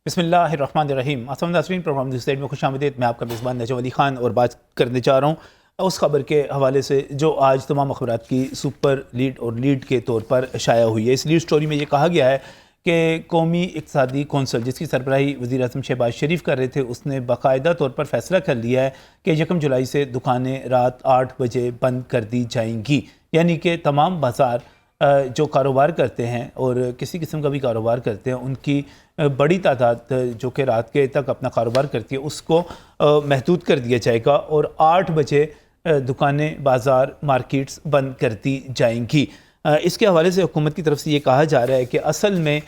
बिस्मिल्लाहिर्रहमानिर्रहीम। अस्सलाम नाज़रीन, प्रोग्राम न्यूज़ में खुशामदीद। मैं आपका मेज़बान नजम अली ख़ान और बात करने जा रहा हूँ उस खबर के हवाले से जो आज तमाम अखबारात की सुपर लीड और लीड के तौर पर शाया हुई है। इस लीड स्टोरी में ये कहा गया है कि कौमी इक़्तिसादी कौंसल जिसकी सरबराही वज़ीर आज़म शहबाज शरीफ कर रहे थे, उसने बाकायदा तौर पर फैसला कर लिया है कि 1 जुलाई से दुकानें रात 8 बजे बंद कर दी जाएंगी। यानी कि तमाम बाज़ार जो कारोबार करते हैं और किसी किस्म का भी कारोबार करते हैं, उनकी बड़ी तादाद जो कि रात के तक अपना कारोबार करती है, उसको महदूद कर दिया जाएगा और 8 बजे दुकानें, बाज़ार, मार्केट्स बंद कर दी जाएंगी। इसके हवाले से हुकूमत की तरफ से ये कहा जा रहा है कि असल में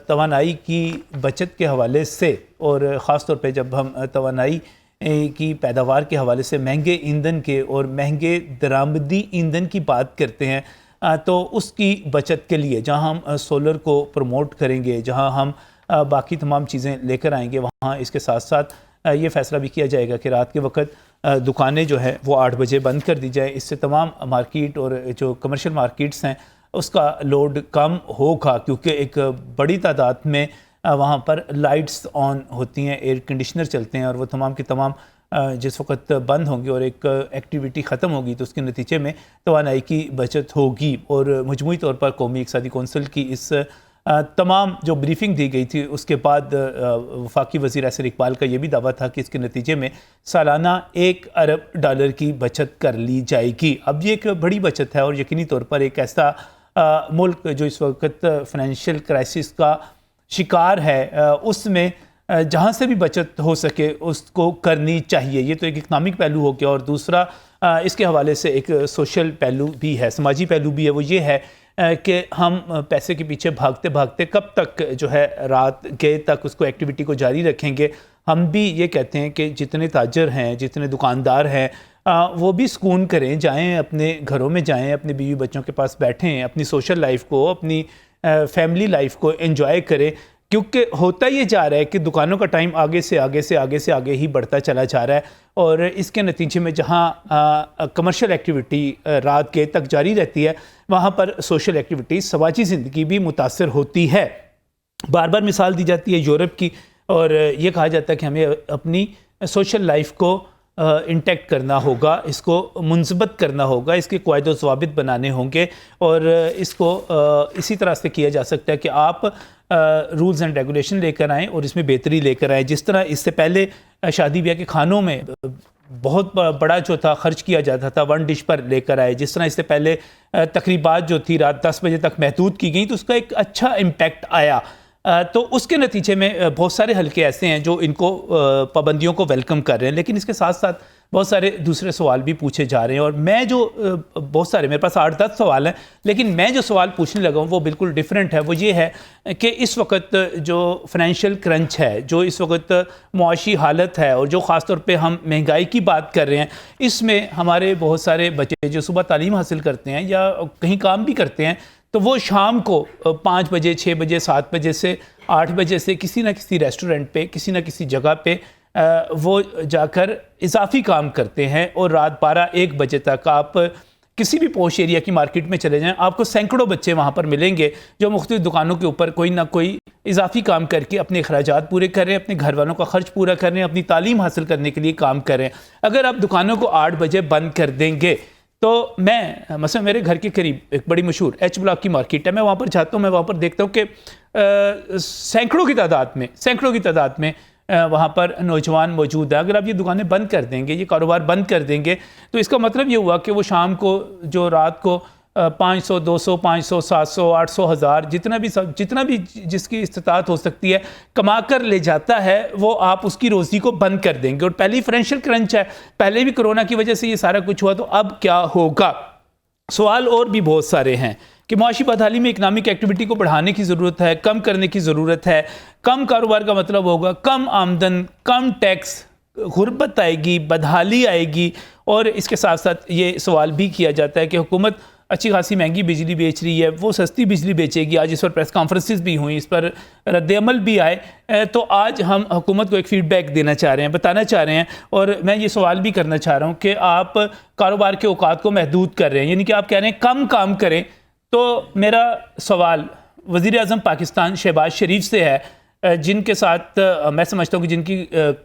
तवानाई की बचत के हवाले से और ख़ास तौर पे जब हम तवानाई की पैदावार के हवाले से महंगे ईंधन के और महंगे दरामदी ईंधन की बात करते हैं, तो उसकी बचत के लिए जहां हम सोलर को प्रमोट करेंगे, जहां हम बाकी तमाम चीज़ें लेकर आएंगे, वहां इसके साथ साथ ये फ़ैसला भी किया जाएगा कि रात के वक्त दुकानें जो है वो 8 बजे बंद कर दी जाए। इससे तमाम मार्केट और जो कमर्शियल मार्केट्स हैं उसका लोड कम होगा, क्योंकि एक बड़ी तादाद में वहाँ पर लाइट्स ऑन होती हैं, एयर कंडीशनर चलते हैं और वो तमाम के तमाम जिस वक्त बंद होंगे और एक एक्टिविटी ख़त्म होगी तो उसके नतीजे में तवानाई की बचत होगी। और मजमूई तौर पर कौमी इक़्तिसादी कौंसल की इस तमाम जो ब्रीफिंग दी गई थी उसके बाद वफाकी वज़ीर यासिर इकबाल का ये भी दावा था कि इसके नतीजे में सालाना $1 अरब की बचत कर ली जाएगी। अब ये एक बड़ी बचत है और यकीनी तौर पर एक ऐसा मुल्क जो इस वक्त फ़ाइनेंशियल क्राइसिस का शिकार है, उसमें जहाँ से भी बचत हो सके उसको करनी चाहिए। ये तो एक इकनॉमिक पहलू हो गया और दूसरा इसके हवाले से एक सोशल पहलू भी है, समाजी पहलू भी है। वो ये है कि हम पैसे के पीछे भागते भागते कब तक जो है रात के तक उसको एक्टिविटी को जारी रखेंगे। हम भी ये कहते हैं कि जितने ताजर हैं, जितने दुकानदार हैं, वो भी सुकून करें, जाएँ अपने घरों में जाएँ, अपने बीवी बच्चों के पास बैठें, अपनी सोशल लाइफ को, अपनी फैमिली लाइफ को एंजॉय करें, क्योंकि होता ये जा रहा है कि दुकानों का टाइम आगे से आगे ही बढ़ता चला जा रहा है और इसके नतीजे में जहां कमर्शियल एक्टिविटी रात के तक जारी रहती है, वहां पर सोशल एक्टिविटी, समाजी ज़िंदगी भी मुतासर होती है। बार बार मिसाल दी जाती है यूरोप की और ये कहा जाता है कि हमें अपनी सोशल लाइफ को इंटैक्ट करना होगा, इसको मुंज़बत करना होगा, इसके क़वायद व ज़वाबित बनाने होंगे और इसको इसी तरह से किया जा सकता है कि आप रूल्स एंड रेगुलेशन लेकर आएँ और इसमें बेहतरी लेकर आएँ। जिस तरह इससे पहले शादी ब्याह के खानों में बहुत बड़ा जो था खर्च किया जाता था, 1 डिश पर लेकर आए। जिस तरह इससे पहले तकरीबात जो थी रात 10 बजे तक महदूद की गई तो उसका एक अच्छा इम्पैक्ट आया। तो उसके नतीजे में बहुत सारे हलके ऐसे हैं जो इनको पाबंदियों को वेलकम कर रहे हैं, लेकिन इसके साथ साथ बहुत सारे दूसरे सवाल भी पूछे जा रहे हैं और मैं जो बहुत सारे, मेरे पास 8-10 सवाल हैं, लेकिन मैं जो सवाल पूछने लगा हूँ वो बिल्कुल डिफरेंट है। वो ये है कि इस वक्त जो फाइनेंशियल क्रंच है, जो इस वक्त मुआशी हालत है और जो ख़ास तौर पे हम महंगाई की बात कर रहे हैं, इसमें हमारे बहुत सारे बच्चे जो सुबह तालीम हासिल करते हैं या कहीं काम भी करते हैं, तो वो शाम को 5 बजे, 6 बजे, 7 बजे से 8 बजे से किसी न किसी रेस्टोरेंट पे, किसी न किसी जगह पे वो जाकर इजाफी काम करते हैं और रात 12-1 बजे तक आप किसी भी पॉश एरिया की मार्केट में चले जाएं, आपको सैकड़ों बच्चे वहाँ पर मिलेंगे जो मुख्तलिफ दुकानों के ऊपर कोई ना कोई इजाफी काम करके अपने अखराजात पूरे कर रहे हैं, अपने घर वालों का खर्च पूरा कर रहे हैं, अपनी तालीम हासिल करने के लिए काम कर रहे हैं। अगर आप दुकानों को 8 बजे बंद कर देंगे तो मैं मसलन मेरे घर के करीब एक बड़ी मशहूर H ब्लॉक की मार्केट है, मैं वहाँ पर जाता हूँ, मैं वहाँ पर देखता हूँ कि सैकड़ों की तादाद में वहाँ पर नौजवान मौजूद है। अगर आप ये दुकानें बंद कर देंगे, ये कारोबार बंद कर देंगे, तो इसका मतलब ये हुआ कि वो शाम को जो रात को 500, 200, 500, 700, 800, 1000 जितना भी जिसकी इस्तिताअत हो सकती है कमा कर ले जाता है, वो आप उसकी रोज़ी को बंद कर देंगे। और पहले ही फाइनेंशियल क्रंच है, पहले भी कोरोना की वजह से ये सारा कुछ हुआ, तो अब क्या होगा? सवाल और भी बहुत सारे हैं कि मुआशी बदहाली में इकनॉमिक एक्टिविटी को बढ़ाने की ज़रूरत है, कम करने की ज़रूरत है। कम कारोबार का मतलब होगा कम आमदन, कम टैक्स, गुर्बत आएगी, बदहाली आएगी। और इसके साथ साथ ये सवाल भी किया जाता है कि हुकूमत अच्छी खासी महंगी बिजली बेच रही है, वो सस्ती बिजली बेचेगी। आज इस पर प्रेस कॉन्फ्रेंसेस भी हुई, इस पर रद्द-ए-अमल भी आए। तो आज हम हुकूमत को एक फ़ीडबैक देना चाह रहे हैं, बताना चाह रहे हैं और मैं ये सवाल भी करना चाह रहा हूँ कि आप कारोबार के औकात को महदूद कर रहे हैं, यानी कि आप कह रहे हैं कम काम करें। तो मेरा सवाल वज़ीर आज़म पाकिस्तान शहबाज शरीफ से है जिनके साथ मैं समझता हूँ कि जिनकी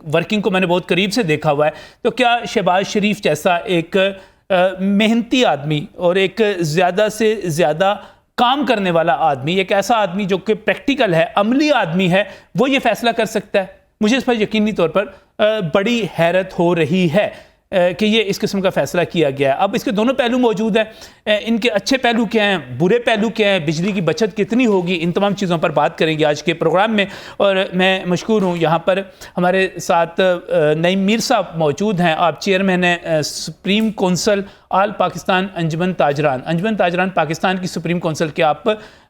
वर्किंग को मैंने बहुत करीब से देखा हुआ है, तो क्या शहबाज शरीफ जैसा एक मेहनती आदमी और एक ज़्यादा से ज़्यादा काम करने वाला आदमी, एक ऐसा आदमी जो कि प्रैक्टिकल है, अमली आदमी है, वो ये फैसला कर सकता है? मुझे इस पर यकीनी तौर पर बड़ी हैरत हो रही है कि ये इस किस्म का फ़ैसला किया गया है। अब इसके दोनों पहलू मौजूद हैं, इनके अच्छे पहलू क्या हैं, बुरे पहलू क्या हैं, बिजली की बचत कितनी होगी, इन तमाम चीज़ों पर बात करेंगे आज के प्रोग्राम में। और मैं मशकूर हूँ यहाँ पर हमारे साथ नईम मीर साहब मौजूद हैं। आप चेयरमैन हैं सुप्रीम कौंसल आल पाकिस्तान अंजुमन ताजरान पाकिस्तान की सुप्रीम कौंसल के आप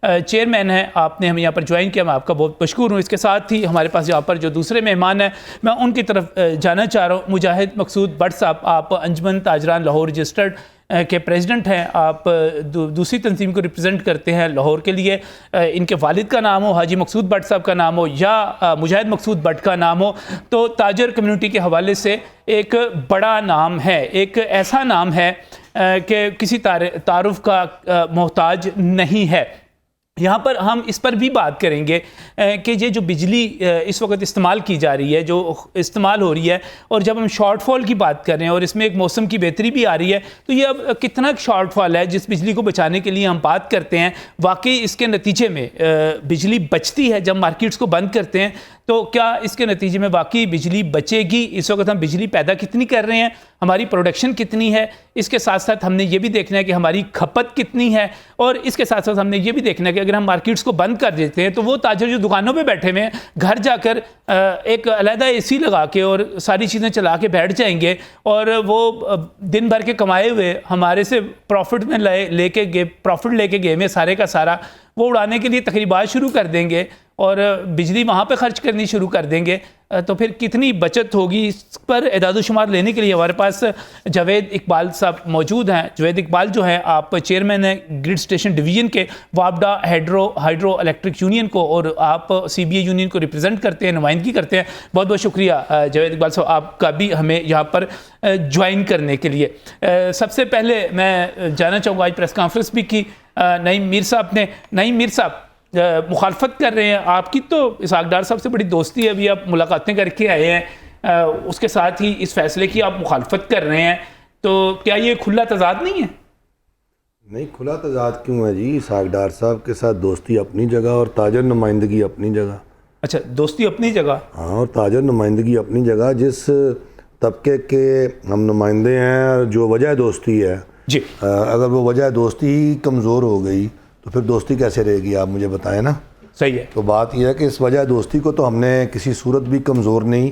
चेयरमैन हैं। आपने हमें यहाँ पर ज्वाइन किया, मैं आपका बहुत मशकूर हूँ। इसके साथ ही हमारे पास यहाँ पर जो दूसरे मेहमान हैं, मैं उनकी तरफ जाना चाह रहा हूँ। मुजाहिद मकसूद भट्ट साहब, आप अंजुमन ताजरान लाहौर रजिस्टर्ड के प्रेसिडेंट हैं, आप दूसरी तंजीम को रिप्रेजेंट करते हैं लाहौर के लिए। इनके वालिद का नाम हो हाजी मकसूद भट्ट साहब का नाम हो या मुजाहिद मकसूद भट्ट का नाम हो, तो ताजर कम्युनिटी के हवाले से एक बड़ा नाम है, एक ऐसा नाम है कि किसी तारुफ का मोहताज नहीं है। यहाँ पर हम इस पर भी बात करेंगे कि ये जो बिजली इस वक्त इस्तेमाल की जा रही है, जो इस्तेमाल हो रही है, और जब हम शॉर्टफॉल की बात कर रहे हैं और इसमें एक मौसम की बेहतरी भी आ रही है, तो ये अब कितना शॉर्टफॉल है जिस बिजली को बचाने के लिए हम बात करते हैं, वाकई इसके नतीजे में बिजली बचती है जब मार्केट्स को बंद करते हैं, तो क्या इसके नतीजे में वाकई बिजली बचेगी? इस वक्त हम बिजली पैदा कितनी कर रहे हैं, हमारी प्रोडक्शन कितनी है, इसके साथ साथ हमने ये भी देखना है कि हमारी खपत कितनी है, और इसके साथ साथ हमने ये भी देखना है कि अगर हम मार्केट्स को बंद कर देते हैं तो वो ताजर जो दुकानों पे बैठे हुए हैं, घर जाकर एक अलहदा एसी लगा के और सारी चीज़ें चला के बैठ जाएंगे, और वो दिन भर के कमाए हुए हमारे से प्रॉफिट में प्रॉफिट लेके गए में सारे का सारा वो उड़ाने के लिए तकरीबात शुरू कर देंगे और बिजली वहाँ पे खर्च करनी शुरू कर देंगे, तो फिर कितनी बचत होगी? इस पर एदाद-ओ-शुमार लेने के लिए हमारे पास जावेद इकबाल साहब मौजूद हैं। जावेद इकबाल जो हैं, आप चेयरमैन हैं ग्रिड स्टेशन डिवीज़न के, वापडा हाइड्रो इलेक्ट्रिक यूनियन को, और आप CBA यूनियन को रिप्रेजेंट करते हैं, नुमाइंदगी करते हैं। बहुत बहुत शुक्रिया जावेद इकबाल साहब आपका भी हमें यहाँ पर ज्वाइन करने के लिए। सबसे पहले मैं जानना चाहूँगा, आज प्रेस कॉन्फ्रेंस भी की नईम मीर साहब ने। नईम मीर साहब मुखालफत कर रहे हैं, आपकी तो इसहाक डार साहब से बड़ी दोस्ती है, अभी आप मुलाकातें करके आए हैं, उसके साथ ही इस फैसले की आप मुखालफत कर रहे हैं, तो क्या ये खुला तजाद नहीं है? नहीं, खुला तजाद क्यों है जी? इसहाक डार साहब के साथ दोस्ती अपनी जगह और ताजर नुमाइंदगी अपनी जगह। अच्छा, दोस्ती अपनी जगह, हाँ, और ताजर नुमाइंदगी अपनी जगह। जिस तबके के हम नुमाइंदे हैं, जो वजह दोस्ती है जी, अगर वो वजह दोस्ती ही कमज़ोर हो गई तो फिर दोस्ती कैसे रहेगी? आप मुझे बताएं ना। सही है। तो बात यह है कि इस वजह दोस्ती को तो हमने किसी सूरत भी कमज़ोर नहीं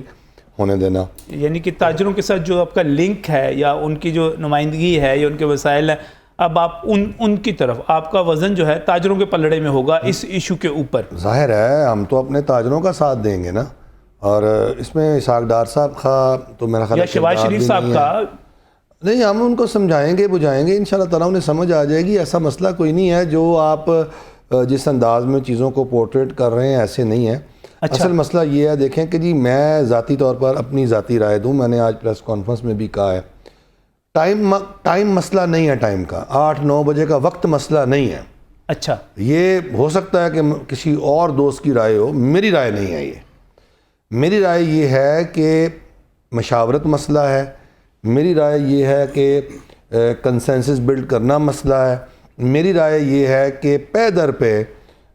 होने देना। यानी कि ताजरों के साथ जो आपका लिंक है या उनकी जो नुमाइंदगी है या उनके वसाइल है, अब आप उनकी तरफ आपका वज़न जो है ताजरों के पलड़े में होगा इस इशू के ऊपर। जाहिर है हम तो अपने ताजरों का साथ देंगे ना, और इसमें इसहाक डार साहब का तो मेरा ख्याल या शहबाज शरीफ साहब का नहीं, हम उनको समझाएंगे बुझाएंगे, इंशाल्लाह ताला उन्हें समझ आ जाएगी। ऐसा मसला कोई नहीं है, जो आप जिस अंदाज में चीज़ों को पोर्ट्रेट कर रहे हैं ऐसे नहीं है। अच्छा। असल मसला ये है, देखें कि जी मैं ज़ाती तौर पर अपनी ज़ाती राय दूँ, मैंने आज प्रेस कॉन्फ्रेंस में भी कहा है, टाइम मसला नहीं है, टाइम का 8-9 बजे का वक्त मसला नहीं है। अच्छा, ये हो सकता है कि किसी और दोस्त की राय हो, मेरी राय नहीं है। ये मेरी राय ये है कि मशावरत मसला है, मेरी राय ये है कि कंसेंसस बिल्ड करना मसला है, मेरी राय ये है कि पे दर पे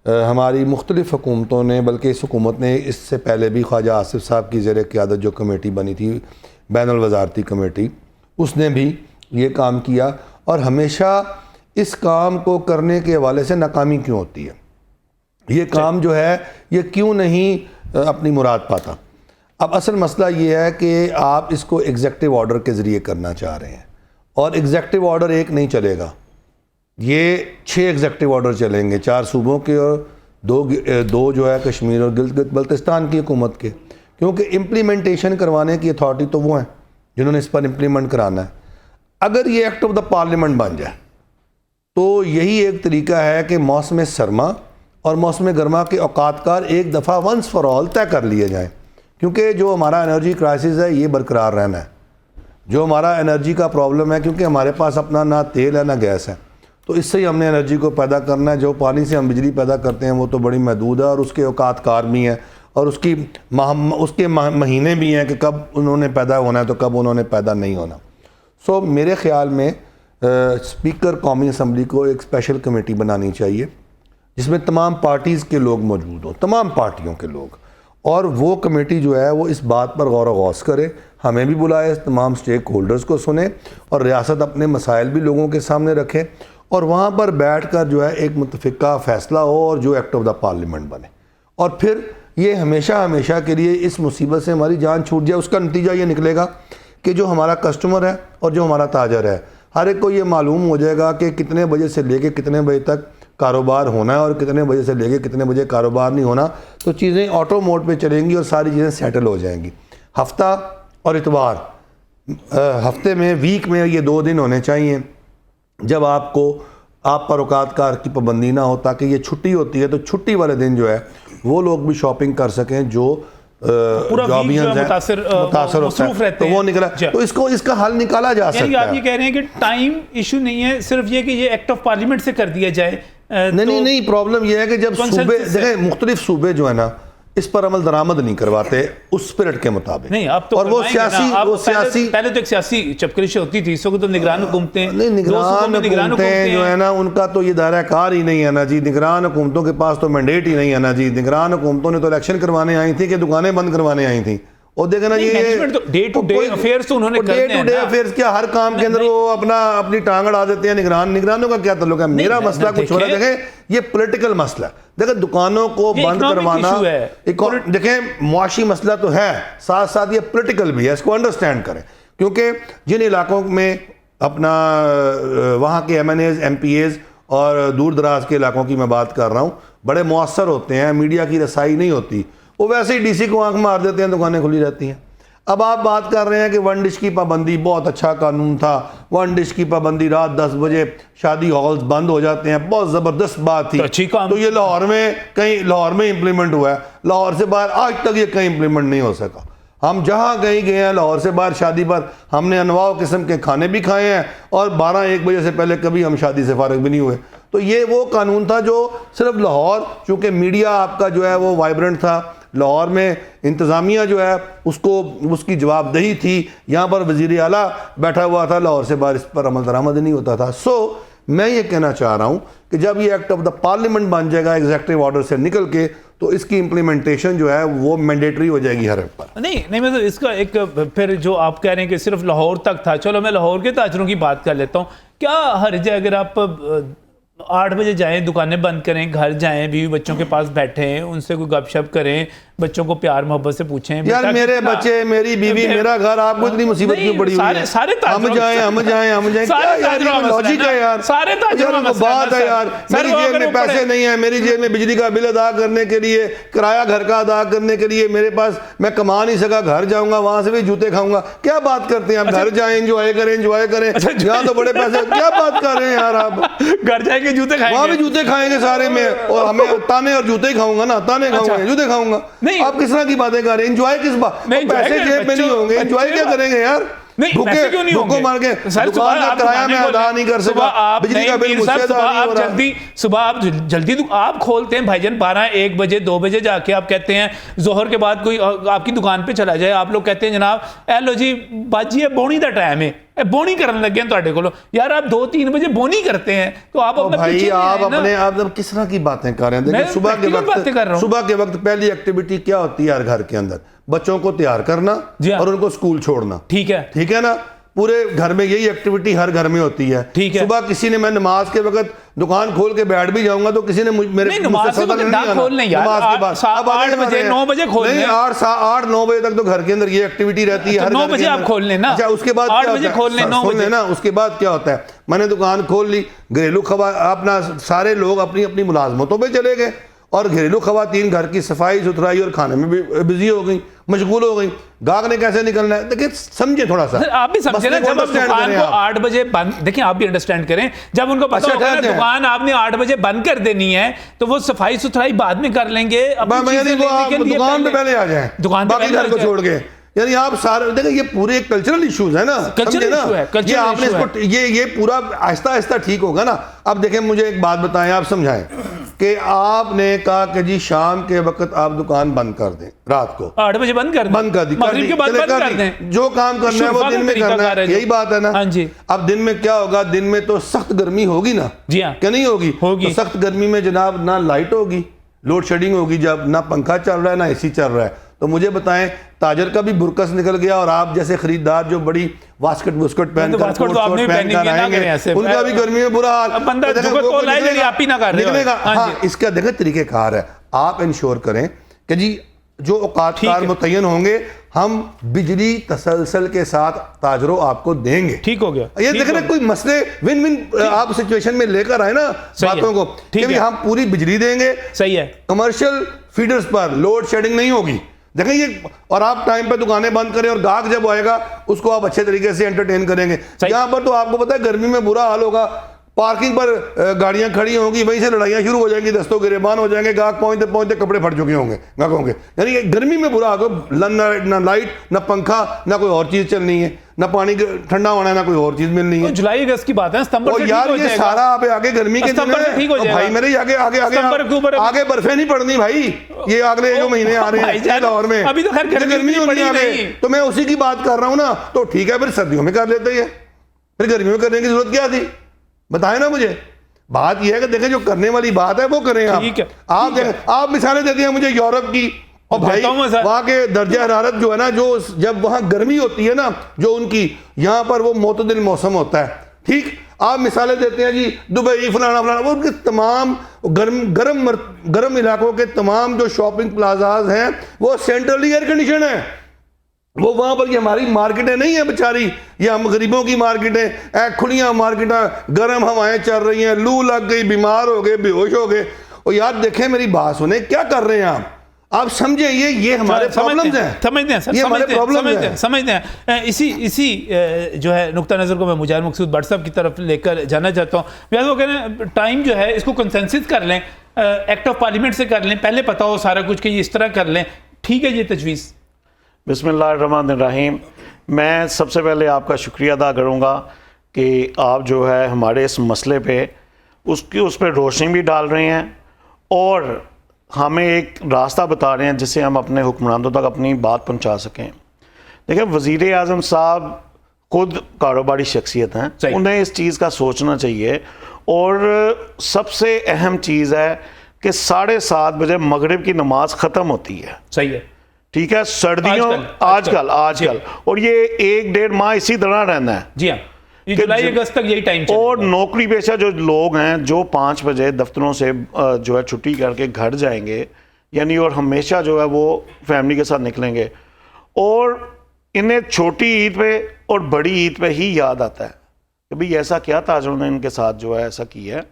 हमारी मुख्तलिफ़ हुकूमतों ने, बल्कि इस हुकूमत ने इससे पहले भी ख्वाजा आसिफ साहब की ज़ेर क़यादत जो कमेटी बनी थी, बैनुल वज़ारती कमेटी, उसने भी ये काम किया, और हमेशा इस काम को करने के हवाले से नाकामी क्यों होती है? ये काम जो है ये क्यों नहीं अपनी मुराद पाता? अब असल मसला ये है कि आप इसको एग्जेक्टिव ऑर्डर के ज़रिए करना चाह रहे हैं, और एग्जेक्टिव ऑर्डर एक नहीं चलेगा, ये 6 एग्जेक्टिव ऑर्डर चलेंगे, 4 सूबों के और दो जो है कश्मीर और गिलगित बल्तिस्तान की हुकूमत के, क्योंकि इम्प्लीमेंटेशन करवाने की अथॉरिटी तो वो हैं जिन्होंने इस पर इम्प्लीमेंट कराना है। अगर ये एक्ट ऑफ द पार्लियामेंट बन जाए तो यही एक तरीका है कि मौसम सरमा और मौसम गर्मा के औकातकार एक दफ़ा वंस फॉर ऑल तय कर लिए जाएँ, क्योंकि जो हमारा एनर्जी क्राइसिस है ये बरकरार रहना है। जो हमारा एनर्जी का प्रॉब्लम है, क्योंकि हमारे पास अपना ना तेल है ना गैस है, तो इससे ही हमने एनर्जी को पैदा करना है। जो पानी से हम बिजली पैदा करते हैं वो तो बड़ी महदूद है और उसके औकात कार भी हैं, और उसके महीने भी हैं कि कब उन्होंने पैदा होना है तो कब उन्होंने पैदा नहीं होना। सो मेरे ख्याल में स्पीकर कौमी असम्बली को एक स्पेशल कमेटी बनानी चाहिए जिसमें तमाम पार्टीज़ के लोग मौजूद हों, तमाम पार्टियों के लोग, और वो कमेटी जो है वो इस बात पर गौर व गौस करे, हमें भी बुलाए, तमाम स्टेक होल्डर्स को सुने और रियासत अपने मसाइल भी लोगों के सामने रखे और वहाँ पर बैठ कर जो है एक मुतफ़िका फ़ैसला हो और जो एक्ट ऑफ द पार्लियामेंट बने और फिर ये हमेशा हमेशा के लिए इस मुसीबत से हमारी जान छूट जाए। उसका नतीजा ये निकलेगा कि जो हमारा कस्टमर है और जो हमारा ताजर है, हर एक को ये मालूम हो जाएगा कि कितने बजे से लेके कितने बजे तक कारोबार होना है और कितने बजे से लेके कितने बजे कारोबार नहीं होना। तो चीज़ें ऑटो मोड पे चलेंगी और सारी चीज़ें सेटल हो जाएंगी। हफ्ता और इतवार, हफ्ते में, वीक में ये 2 दिन होने चाहिए जब आप पर औकातकार की पाबंदी ना हो, ताकि ये छुट्टी होती है तो छुट्टी वाले दिन जो है वो लोग भी शॉपिंग कर सकें जो जॉबियंस मुतासर होता है, तो वो निकला। तो इसका हल निकाला जा सकता है। आप ये कह रहे हैं कि टाइम इशू नहीं है, सिर्फ ये कि ये एक्ट ऑफ पार्लियामेंट से कर दिया जाए। नहीं, प्रॉब्लम ये है कि जब सूबे देखें, मुख्तलिफ सूबे जो है ना इस पर अमल दरामद नहीं करवाते उस स्पिरिट के मुताबिक। नहीं, अब तो और वो सियासी पहले तो एक सियासी चपकरिश होती थी, इसको तो निगरान हुकूमतें, नहीं, निगरान हुकूमतें जो है ना उनका तो ये दायरा कार ही नहीं है ना जी। निगरान हुकूमतों के पास तो मैंडेट ही नहीं है ना जी। निगरान हुकूमतों ने तो इलेक्शन करवाने आई थी कि दुकानें बंद करवाने आई थी। और देखे ना ये डे टू डे अफेयर्स तो उन्होंने डे टू डे अफेयर्स क्या, हर काम के अंदर वो अपनी टांग अड़ा देते हैं। निगरानों का क्या ताल्लुक है? मेरा मसला कुछ हो रहा है। देखें ये पॉलिटिकल मसला, देखें दुकानों को बंद करवाना एक, देखें मुआशी मसला तो है, साथ साथ ये पॉलिटिकल भी है, इसको अंडरस्टैंड करें। क्योंकि जिन इलाकों में अपना वहाँ के MNAs MPAs और दूर दराज के इलाकों की मैं बात कर रहा हूँ, बड़े मुअस्सर होते हैं, मीडिया की रसाई नहीं होती, वो वैसे ही DC को आंख मार देते हैं, दुकानें खुली रहती हैं। अब आप बात कर रहे हैं कि 1 डिश की पाबंदी बहुत अच्छा कानून था, 1 डिश की पाबंदी, रात 10 बजे शादी हॉल्स बंद हो जाते हैं, बहुत ज़बरदस्त बात थी। तो ये लाहौर में इम्प्लीमेंट हुआ है, लाहौर से बाहर आज तक ये कहीं इम्प्लीमेंट नहीं हो सका। हम जहाँ कहीं गए हैं लाहौर से बाहर शादी पर, हमने अनवाओ किस्म के खाने भी खाए हैं और 12-1 बजे से पहले कभी हम शादी से फारिग भी नहीं हुए। तो ये वो कानून था जो सिर्फ लाहौर, चूँकि मीडिया आपका जो है वो वाइब्रेंट था, लाहौर में इंतज़ामिया जो है उसकी जवाबदेही थी, यहाँ पर वज़ीर आला बैठा हुआ था, लाहौर से बाहर इस पर अमल दरामद नहीं होता था। सो मैं ये कहना चाह रहा हूँ कि जब ये एक्ट ऑफ द पार्लियामेंट बन जाएगा एग्जीक्यूटिव ऑर्डर से निकल के, तो इसकी इम्प्लीमेंटेशन जो है वो मैंडेटरी हो जाएगी हर एक पर। नहीं मतलब इसका एक, फिर जो आप कह रहे हैं कि सिर्फ लाहौर तक था, चलो मैं लाहौर के ताजरों की बात कर लेता हूँ। क्या हर्ज है अगर आप 8 बजे जाएं, दुकानें बंद करें, घर जाएं, बीवी बच्चों के पास बैठें, उनसे कोई गपशप करें, बच्चों को प्यार मोहब्बत से पूछें, यार मेरे बच्चे, मेरी बीवी, मेरा घर, आपको इतनी मुसीबत क्यों पड़ी हुई है? हम जाएं क्या यार, लॉजिक है यार, सारे बात है यार। मेरी जेब में पैसे नहीं है, मेरी जेब में बिजली का बिल अदा करने के लिए, किराया घर का अदा करने के लिए मेरे पास, मैं कमा नहीं सका, घर जाऊंगा वहां से भी जूते खाऊंगा। क्या बात करते हैं आप? घर जाएं, एंजॉय करें। यहाँ तो बड़े पैसे, क्या बात कर रहे हैं यार आप? घर जाएंगे जूते खाएंगे, वहां भी जूते खाएंगे सारे में, और हमें ताने और जूते ही खाऊंगा ना, ताने खाऊंगा, जूते खाऊंगा। आप किस तरह की बातें कर रहे हैं? एंजॉय किस बात? पैसे जेब में नहीं होंगे, एंजॉय क्या करेंगे यार? भूखे मार के दुकान का किराया मैं अदा नहीं कर सका, बिजली का बिल मुझसे अदा नहीं हो रहा। सुबह आप जल्दी आप खोलते हैं भाईजान 12-1 बजे 2 बजे जाके, आप कहते हैं जोहर के बाद कोई आपकी दुकान पे चला जाए, आप लोग कहते हैं जनाब ए लो जी बाजी है बोनी का टाइम है, बोनी करने लगे हैं ਤੁਹਾਡੇ ਕੋਲ। यार आप 2-3 बजे बोनी करते हैं तो आप अपने भाई आप किस तरह की बातें कर रहे हैं? देखिए सुबह के वक्त पहली एक्टिविटी क्या होती है यार घर के अंदर? बच्चों को तैयार करना और उनको स्कूल छोड़ना। ठीक है ना? पूरे घर में यही एक्टिविटी हर घर में होती है। सुबह किसी ने, मैं नमाज के वक्त दुकान खोल के बैठ भी जाऊंगा तो किसी ने मेरे नमाज के बाद 8 बजे 9 बजे खोल लें, 8-9 बजे तक तो घर के अंदर ये एक्टिविटी रहती है। 9 बजे आप खोल लेना। अच्छा, उसके बाद 8 बजे खोल लें, 9 बजे ना। उसके बाद क्या होता है? मैंने दुकान खोल ली, घरेलू अपना सारे लोग अपनी अपनी मुलाजमतों पर चले गए और घरेलू खवातीन घर की सफाई सुथराई और खाने में भी बिजी हो गई, मशगूल हो गई। गाहक ने कैसे निकलना है? देखिए समझे थोड़ा सा, आप भी समझे ना, जब दुकान को 8 बजे बंद, देखिए आप भी अंडरस्टैंड करें, जब उनको पता होगा ना दुकान आपने 8 बजे बंद कर देनी है तो वो सफाई सुथराई बाद में कर लेंगे। दुकान पे पहले आ जाए, दुकान बाकी घर को छोड़ के। यानी आप सारे देखिए ये पूरे कल्चरल इश्यूज है ना, समझे ना? ये आपने इसको ये पूरा आहिस्ता आहिस्ता ठीक होगा ना। अब देखें मुझे एक बात बताएं, आप समझाएं। कि आपने कहा कि जी शाम के वक्त आप दुकान बंद कर दें, रात को 8 बजे बंद कर दी, मगरिब के बाद चले बंद कर दें, जो काम करना है वो दिन में करना है, यही बात है ना। हाँ जी। अब दिन में क्या होगा, दिन में तो सख्त गर्मी होगी ना, जी हाँ, क्या नहीं होगी? तो सख्त गर्मी में जनाब ना लाइट होगी, लोड शेडिंग होगी, जब ना पंखा चल रहा है ना एसी चल रहा है। तो मुझे बताएं, ताजर का भी बुरकस निकल गया और आप जैसे खरीदार जो बड़ी वास्कट बुस्कट पहनकर आएंगे, उनका भी गर्मी में बुरा हाल, निकलेगा। हाँ, इसका देखें तरीकेकार है, आप इंश्योर करें कि जी जो औकातकार मुतय्यन होंगे हम बिजली तसलसल के साथ ताजरों आपको देंगे। ठीक हो गया। ये देख रहे कोई मसले विन विन आप सिचुएशन में लेकर आए ना बातों को कि हम पूरी बिजली देंगे, सही है, कमर्शियल फीडर्स पर लोड शेडिंग नहीं होगी। देखें ये, और आप टाइम पे दुकानें बंद करें और गाहक जब आएगा उसको आप अच्छे तरीके से एंटरटेन करेंगे। यहाँ पर तो आपको पता है गर्मी में बुरा हाल होगा, पार्किंग पर गाड़ियां खड़ी होंगी, वहीं से लड़ाइयां शुरू हो जाएंगी, दस्तों गिरेबान हो जाएंगे, गाहक पहुंचते पहुंचते कपड़े फट चुके होंगे गाहकों के। यानी गर्मी में बुरा हाल, ना लाइट, ना पंखा, ना कोई और चीज चलनी है, ना पानी ठंडा होना है, ना कोई और चीज मिलनी है। जुलाई अगस्त की बात है, सितंबर से यार ये सारा आप आगे गर्मी के दिन है भाई मेरे, आगे बर्फे नहीं पड़नी भाई, ये अगले जो महीने आ रहे हैं लाहौर में, अभी तो खैर गर्मी होनी है, तो मैं उसी की बात कर रहा हूँ ना। तो ठीक है, फिर सर्दियों में कर लेते हैं, फिर गर्मियों में करने की जरूरत क्या थी, बताएं ना मुझे। बात यह है कि देखें जो करने वाली बात है वो करें आप मिसालें देते हैं मुझे यूरोप की, और भाई वहां के दर्जा हरारत जो है ना, जो जब वहां गर्मी होती है ना जो उनकी, यहां पर वो मोतदिल मौसम होता है। ठीक, आप मिसालें देते हैं जी दुबई फलाना फलाना, वो उनके तमाम गर्म इलाकों के तमाम जो शॉपिंग प्लाजाज हैं वो सेंट्रली एयर कंडीशन है, वो वहां पर ये हमारी मार्केटें नहीं है बेचारी, ये हम गरीबों की मार्केटें, खुलियां मार्केटें, गर्म हवाएं चल रही हैं, लू लग गई, बीमार हो गए, बेहोश हो गए। और यार देखें मेरी बात सुने, क्या कर रहे हैं आप समझे, ये हमारे प्रॉब्लम्स हैं, समझते हैं सर, ये हमारे प्रॉब्लम्स समझते हैं। इसी जो है नुक्ता नज़र को मैं मुजाहिर मकसूद व्हाट्सएप की तरफ लेकर जाना चाहता हूँ। वो कह रहे हैं टाइम जो है इसको कंसेंसस कर लें, एक्ट ऑफ पार्लियामेंट से कर लें, पहले पता हो सारा कुछ कि इस तरह कर लें, ठीक है ये तजवीज़। बिस्मिल्लाहिर्रहमानिर्रहीम। मैं सबसे पहले आपका शुक्रिया अदा करूँगा कि आप जो है हमारे इस मसले पे उस पर रोशनी भी डाल रहे हैं और हमें एक रास्ता बता रहे हैं जिससे हम अपने हुक्मरानों तक अपनी बात पहुँचा सकें। देखिए, वज़ीर आज़म साहब खुद कारोबारी शख्सियत हैं, उन्हें इस चीज़ का सोचना चाहिए। और सबसे अहम चीज़ है कि 7:30 बजे मगरिब की नमाज ख़त्म होती है। सही है, ठीक है, सर्दियों आजकल और ये 1-1.5 माह इसी तरह रहना है। जी हाँ, जुलाई अगस्त तक यही टाइम चलेगा। और नौकरी पेशा जो लोग हैं जो 5 बजे दफ्तरों से जो है छुट्टी करके घर जाएंगे, यानी और हमेशा जो है वो फैमिली के साथ निकलेंगे, और इन्हें छोटी ईद पे और बड़ी ईद पे ही याद आता है कि भाई ऐसा क्या ताजरों ने इनके साथ जो है ऐसा किया है।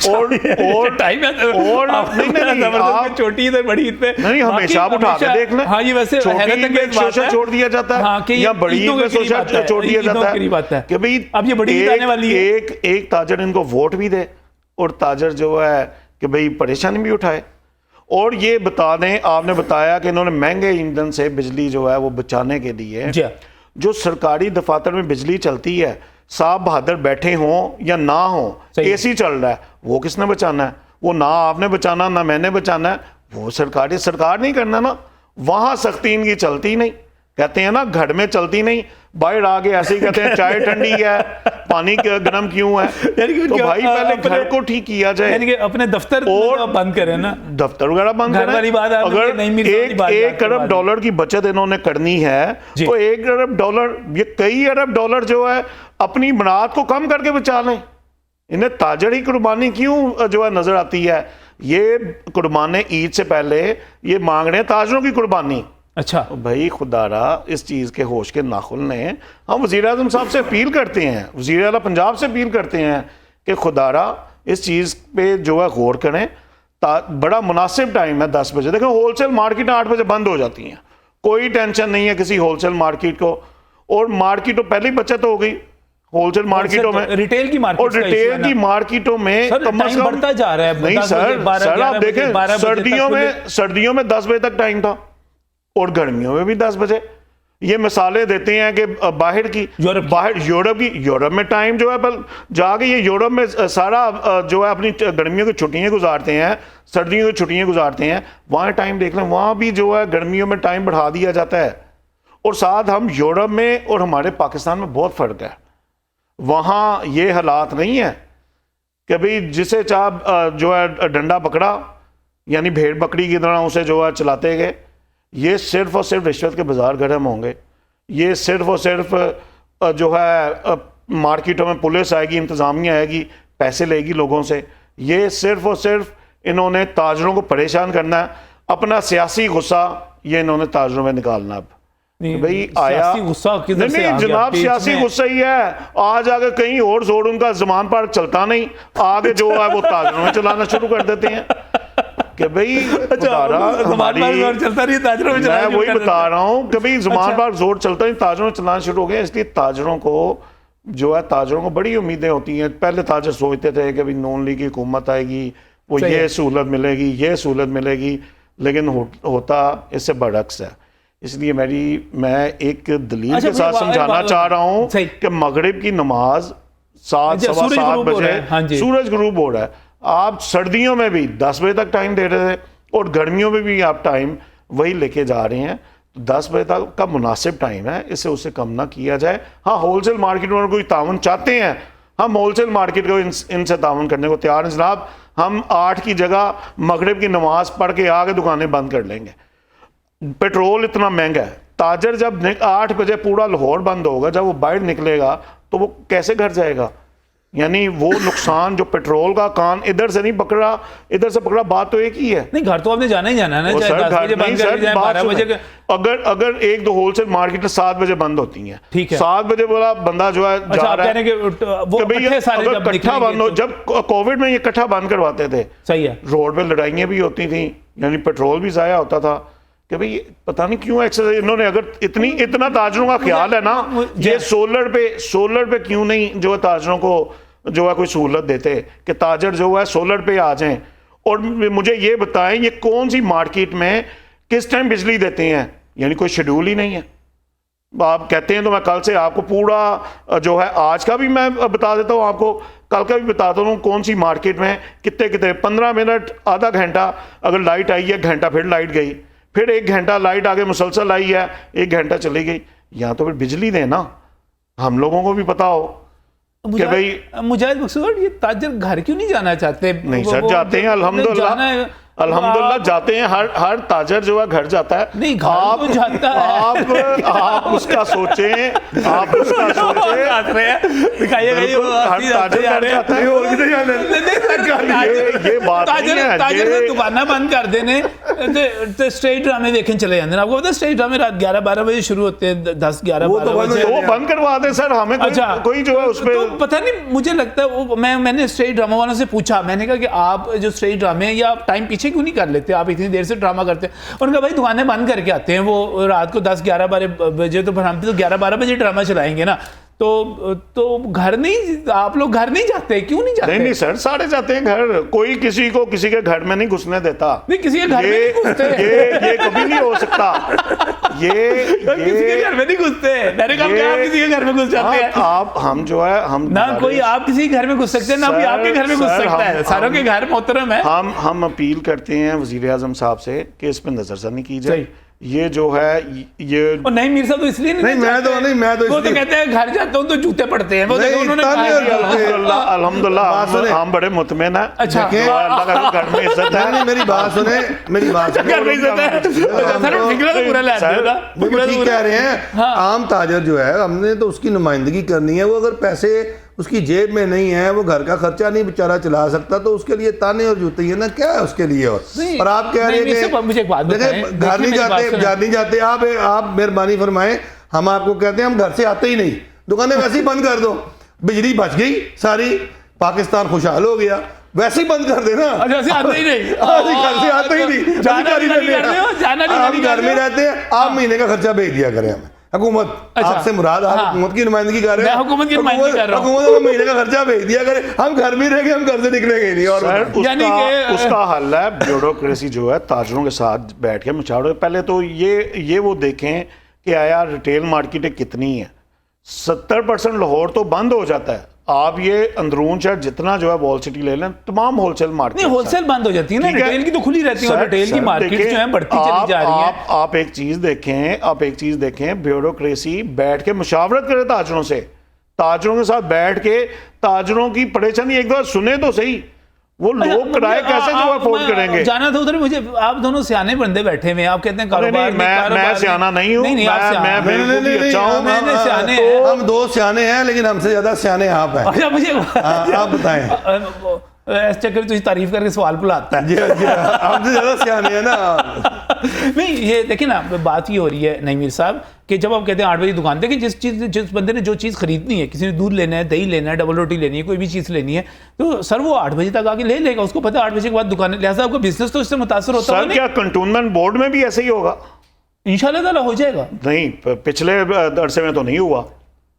और टाइम है और नहीं छोटी ईद बड़ी ईद पे नहीं, हमेशा आप उठा के देख लें। हाँ, ये वैसे सोशल छोड़ दिया जाता है, हाँ, या बड़ी ईद में सोशल छोड़ दिया जाता है कि भाई अब ये बड़ी ईद आने वाली है, एक ताजर इनको वोट भी दे और ताजर जो है कि भाई परेशानी भी उठाए। और ये बता दें, आपने बताया कि इन्होंने महंगे ईंधन से बिजली जो है वो बचाने के लिए जो सरकारी दफातर में बिजली चलती है, साहब बहादुर बैठे हों या ना हो, एसी चल रहा है, वो किसने बचाना है? वो ना आपने बचाना ना मैंने बचाना है, वो सरकार नहीं करना ना। वहां सख्ती इनकी चलती नहीं, कहते हैं ना घर में चलती नहीं, बाहर आगे ऐसे ही कहते हैं चाय ठंडी है, पानी गर्म क्यों है। तो भाई पहले घर को ठीक किया जाए, यानी कि अपने दफ्तर और बंद करें ना, दफ्तर वगैरह बंद करें। अगर 1 अरब डॉलर की बचत इन्होंने करनी है तो 1 अरब डॉलर, ये कई अरब डॉलर जो है अपनी बनात को कम करके बचा लें। इन्हें ताजर ही कुर्बानी क्यों जो है नजर आती है? ये कुर्बानी ईद से पहले ये मांग रहे हैं ताजरों की कुर्बानी। अच्छा भाई खुदारा इस चीज़ के होश के नाखुल ने, हम वज़ीर आज़म साहब से अपील करते हैं, वज़ीर आला पंजाब से अपील करते हैं कि खुदारा इस चीज़ पे जो है गौर करें। बड़ा मुनासिब टाइम है 10 बजे। देखो होलसेल मार्केट 8 बजे बंद हो जाती हैं, कोई टेंशन नहीं है किसी होलसेल मार्केट को। और मार्केट तो पहले ही बचत हो गई होलसेल मार्केटों में, रिटेल की मार्केट, और रिटेल की मार्केटों में कम से कम बढ़ता जा रहा है। नहीं सर आप देखें सर्दियों में 10 बजे तक टाइम था और गर्मियों में भी 10 बजे। ये मिसालें देते हैं कि बाहर की यूरोप में टाइम जो है पर जाके ये यूरोप में सारा जो है अपनी गर्मियों की छुट्टियां गुजारते हैं, सर्दियों की छुट्टियां गुजारते हैं। वहाँ टाइम देख लें, वहाँ भी जो है गर्मियों में टाइम बढ़ा दिया जाता है। और साथ हम यूरोप में और हमारे पाकिस्तान में बहुत फ़र्क है। वहाँ ये हालात नहीं है कि भाई जिसे चाह जो है डंडा पकड़ा, यानी भेड़ बकरी की तरह उसे जो है चलाते गए। ये सिर्फ और सिर्फ रिश्वत के बाजार गर्म होंगे। ये सिर्फ और सिर्फ जो है मार्केटों में पुलिस आएगी, इंतज़ामिया आएगी, पैसे लेगी लोगों से। ये सिर्फ और सिर्फ इन्होंने ताजरों को परेशान करना है। अपना सियासी गुस्सा ये इन्होंने ताजरों में निकालना। अब भाई आया गुस्सा किधर से आ गया? जनाब सियासी गुस्सा ही है। आज आगे कहीं और जोड़ उनका ज़मान पार्क चलता नहीं, आगे जो है वो ताजरों में चलाना शुरू कर देते हैं कि भाई चलता नहीं, ताजरों में मैं वही बता रहा हूँ कि भाई ज़मान पार्क जोर चलता नहीं, ताजरों में चलाना शुरू हो गया। इसलिए ताजरों को जो है ताजरों को बड़ी उम्मीदें होती हैं। पहले ताजर सोचते थे कि भाई नून लीग की हुकूमत आएगी, वो ये सहूलत मिलेगी, ये सहूलत मिलेगी, लेकिन होता इससे बरअक्स है। इसलिए मैं एक दलील के साथ समझाना चाह रहा हूँ कि मगरिब की नमाज 7 सवा 7 बजे सूरज गुरूब हो रहा है। आप सर्दियों में भी 10 बजे तक टाइम दे रहे थे और गर्मियों में भी आप टाइम वही लेके जा रहे हैं। 10 बजे तक का मुनासिब टाइम है, इसे उससे कम ना किया जाए। हाँ, होलसेल मार्केट में कोई ताउन चाहते हैं, हम होलसेल मार्केट को इनसे ताउन करने को तैयार हैं जनाब। हम 8 की जगह मगरिब की नमाज पढ़ के आगे दुकानें बंद कर लेंगे। पेट्रोल इतना महंगा है, ताजर जब 8 बजे पूरा लाहौर बंद होगा, जब वो बाहर निकलेगा तो वो कैसे घर जाएगा? यानी वो नुकसान जो पेट्रोल का कान इधर से नहीं पकड़ा, इधर से पकड़ा, बात तो एक ही है। नहीं, घर तो आपने जाना ही जाना है ना। अगर एक दो होलसेल मार्केट 7 बजे बंद होती हैं, ठीक है, 7 बजे वाला बंदा जो है जा रहा है, इकट्ठा बंद हो। जब कोविड में ये इकट्ठा बंद करवाते थे, सही है, रोड पे लड़ाइयाँ भी होती थी, यानी पेट्रोल भी जाया होता था कि भाई पता नहीं क्यों एक्सरसाइज इन्होंने, अगर इतना ताजरों का ख्याल है ना, ये सोलर पे क्यों नहीं जो है ताजरों को जो है कोई सहूलत देते कि ताजर जो है सोलर पे आ जाएं। और मुझे ये बताएं ये कौन सी मार्केट में किस टाइम बिजली देते हैं, यानी कोई शेड्यूल ही नहीं है। आप कहते हैं तो मैं कल से आपको पूरा जो है आज का भी मैं बता देता हूँ, आपको कल का भी बताता हूँ कौन सी मार्केट में कितने 15 मिनट आधा घंटा अगर लाइट आई है, घंटा फिर लाइट गई, फिर 1 घंटा लाइट आगे मुसलसल आई है, 1 घंटा चली गई। या तो फिर बिजली देना, हम लोगों को भी पता हो कि भाई। मुजाहिद मकसूद, ये ताजर घर क्यों नहीं जाना चाहते? नहीं सर, जाते हैं अल्हम्दुलिल्लाह जाते हैं। हर ताजर जो है घर जाता है। नहीं, आप जाता है। आप उसका सोचें, ये बात ताजर दुकाना बंद कर देने तो स्टेज ड्रामे देखें चले जाते हैं। आपको पता है स्टेज ड्रामे रात 11-12 बजे शुरू होते हैं, 10-11-12 बजे वो बंद करवा दें सर। हमें कोई जो है उसमें तो पता नहीं, मुझे लगता है वो मैंने स्टेज ड्रामा वालों से पूछा, मैंने कहा कि आप जो स्टेज ड्रामे या आप टाइम पीछे क्यों नहीं कर लेते, आप इतनी देर से ड्रामा करते हैं? उनका भाई दुकानें बंद करके आते हैं वो रात को 10-11-12 बजे, तो फिर हम तो 11-12 बजे ड्रामा चलाएंगे ना। तो घर नहीं, आप लोग घर नहीं जाते? क्यों नहीं जाते? नहीं सर, सारे जाते हैं घर। कोई किसी को किसी के घर में नहीं घुसने देता। नहीं, किसी के घर में नहीं घुसते। ये कभी नहीं हो सकता। किसी के घर में नहीं घुसते। मैंने कहा कि आप किसी के घर में घुस जाते हैं। हम जो है हम ना कोई आप किसी के घर में घुस सकते हैं, ना कोई आपके घर में घुस सकता है। सारों के घर मोहतरम है। हम अपील करते हैं वजीर आजम साहब से कि इस पर नजरसानी की जाए। ये जो है ये नहीं, मीर साहब तो इसलिए नहीं, मैं तो वो तो कहते हैं घर जाता हूँ तो जूते पड़ते हैं। वो देखो उन्होंने अल्हम्दुलिल्लाह हम बड़े मुतमिन हैं। अच्छा, घर में इज्जत है। मेरी बात सुने घर में इज्जत है। बिल्कुल ठीक कह रहे हैं। आम ताजर जो है, हमने तो उसकी नुमाइंदगी करनी है। वो अगर पैसे उसकी जेब में नहीं है, वो घर का खर्चा नहीं बेचारा चला सकता, तो उसके लिए ताने और जूते ही है ना, क्या है उसके लिए। और आप कह रहे हैं कि मुझे एक बात बताएं, घर नहीं जाते, आप मेहरबानी फरमाएं, हम आपको कहते हैं हम घर से आते ही नहीं, दुकानें वैसे ही बंद कर दो। बिजली बच गई सारी, पाकिस्तान खुशहाल हो गया, वैसे ही बंद कर देना। घर से आते ही नहीं, घर से आते ही नहीं, हम घर में रहते हैं। आप महीने का खर्चा भेज दिया करें हमें। हुकूमत, आपसे मुराद आप हुकूमत की नुमाइंदगी कर रहे हैं। हुकूमत की नुमाइंदगी कर रहा हूं। हुकूमत महीने का खर्चा भेज दिया करें, हम घर में रहेंगे, हम घर से निकलेंगे नहीं। और उसका हल है ब्यूरोक्रेसी जो है ताजरों के साथ बैठ के मचाड़ो। पहले तो ये वो देखें कि आया रिटेल मार्केट कितनी है, 70% लाहौर तो बंद हो जाता है। आप ये अंदरून शहर जितना जो है वॉल सिटी ले लें, तमाम होलसेल मार्केट नहीं, होलसेल बंद हो जाती है ना, रिटेल की तो खुली रहती है, और रिटेल की मार्केट जो है बढ़ती चली जा रही है। आप एक चीज देखें, ब्यूरोक्रेसी बैठ के मुशावरत करे ताजरों से, ताजरों के साथ बैठ के ताजरों की परेशानी एक बार सुने तो सही। वो लोग किराए कैसे जो अफोर्ड करेंगे? जाना था उधर, मुझे आप दोनों सियाने बंदे बैठे हुए हैं, आप कहते हैं कारोबार में, मैं सियाना नहीं हूं, मैं बिल्कुल भी अच्छा हूं। मैंने सियाने हैं, हम दो सियाने हैं, लेकिन हमसे ज्यादा सियाने आप हैं। अच्छा मुझे आप बताएं। इस चक्कर तुझे तारीफ करके सवाल बुलाता है। जी हमसे ज्यादा सियाने हैं ना। नहीं, ये देखिए ना, बात ये हो रही है नईमीर साहब कि जब आप कहते हैं 8 बजे दुकान, देखिए जिस बंदे ने जो चीज़ खरीदनी है, किसी ने दूध लेना है, दही लेना है, डबल रोटी लेनी है, कोई भी चीज़ लेनी है, तो सर वो 8 बजे तक आके ले लेगा, उसको पता है 8 बजे के बाद दुकान है, लिहाजा आपका बिजनेस तो इससे मुतासर होता है। सर क्या कंटोनमेंट बोर्ड में भी ऐसे ही होगा? इंशाल्लाह ताला हो जाएगा। नहीं, पिछले अरसे में तो नहीं हुआ।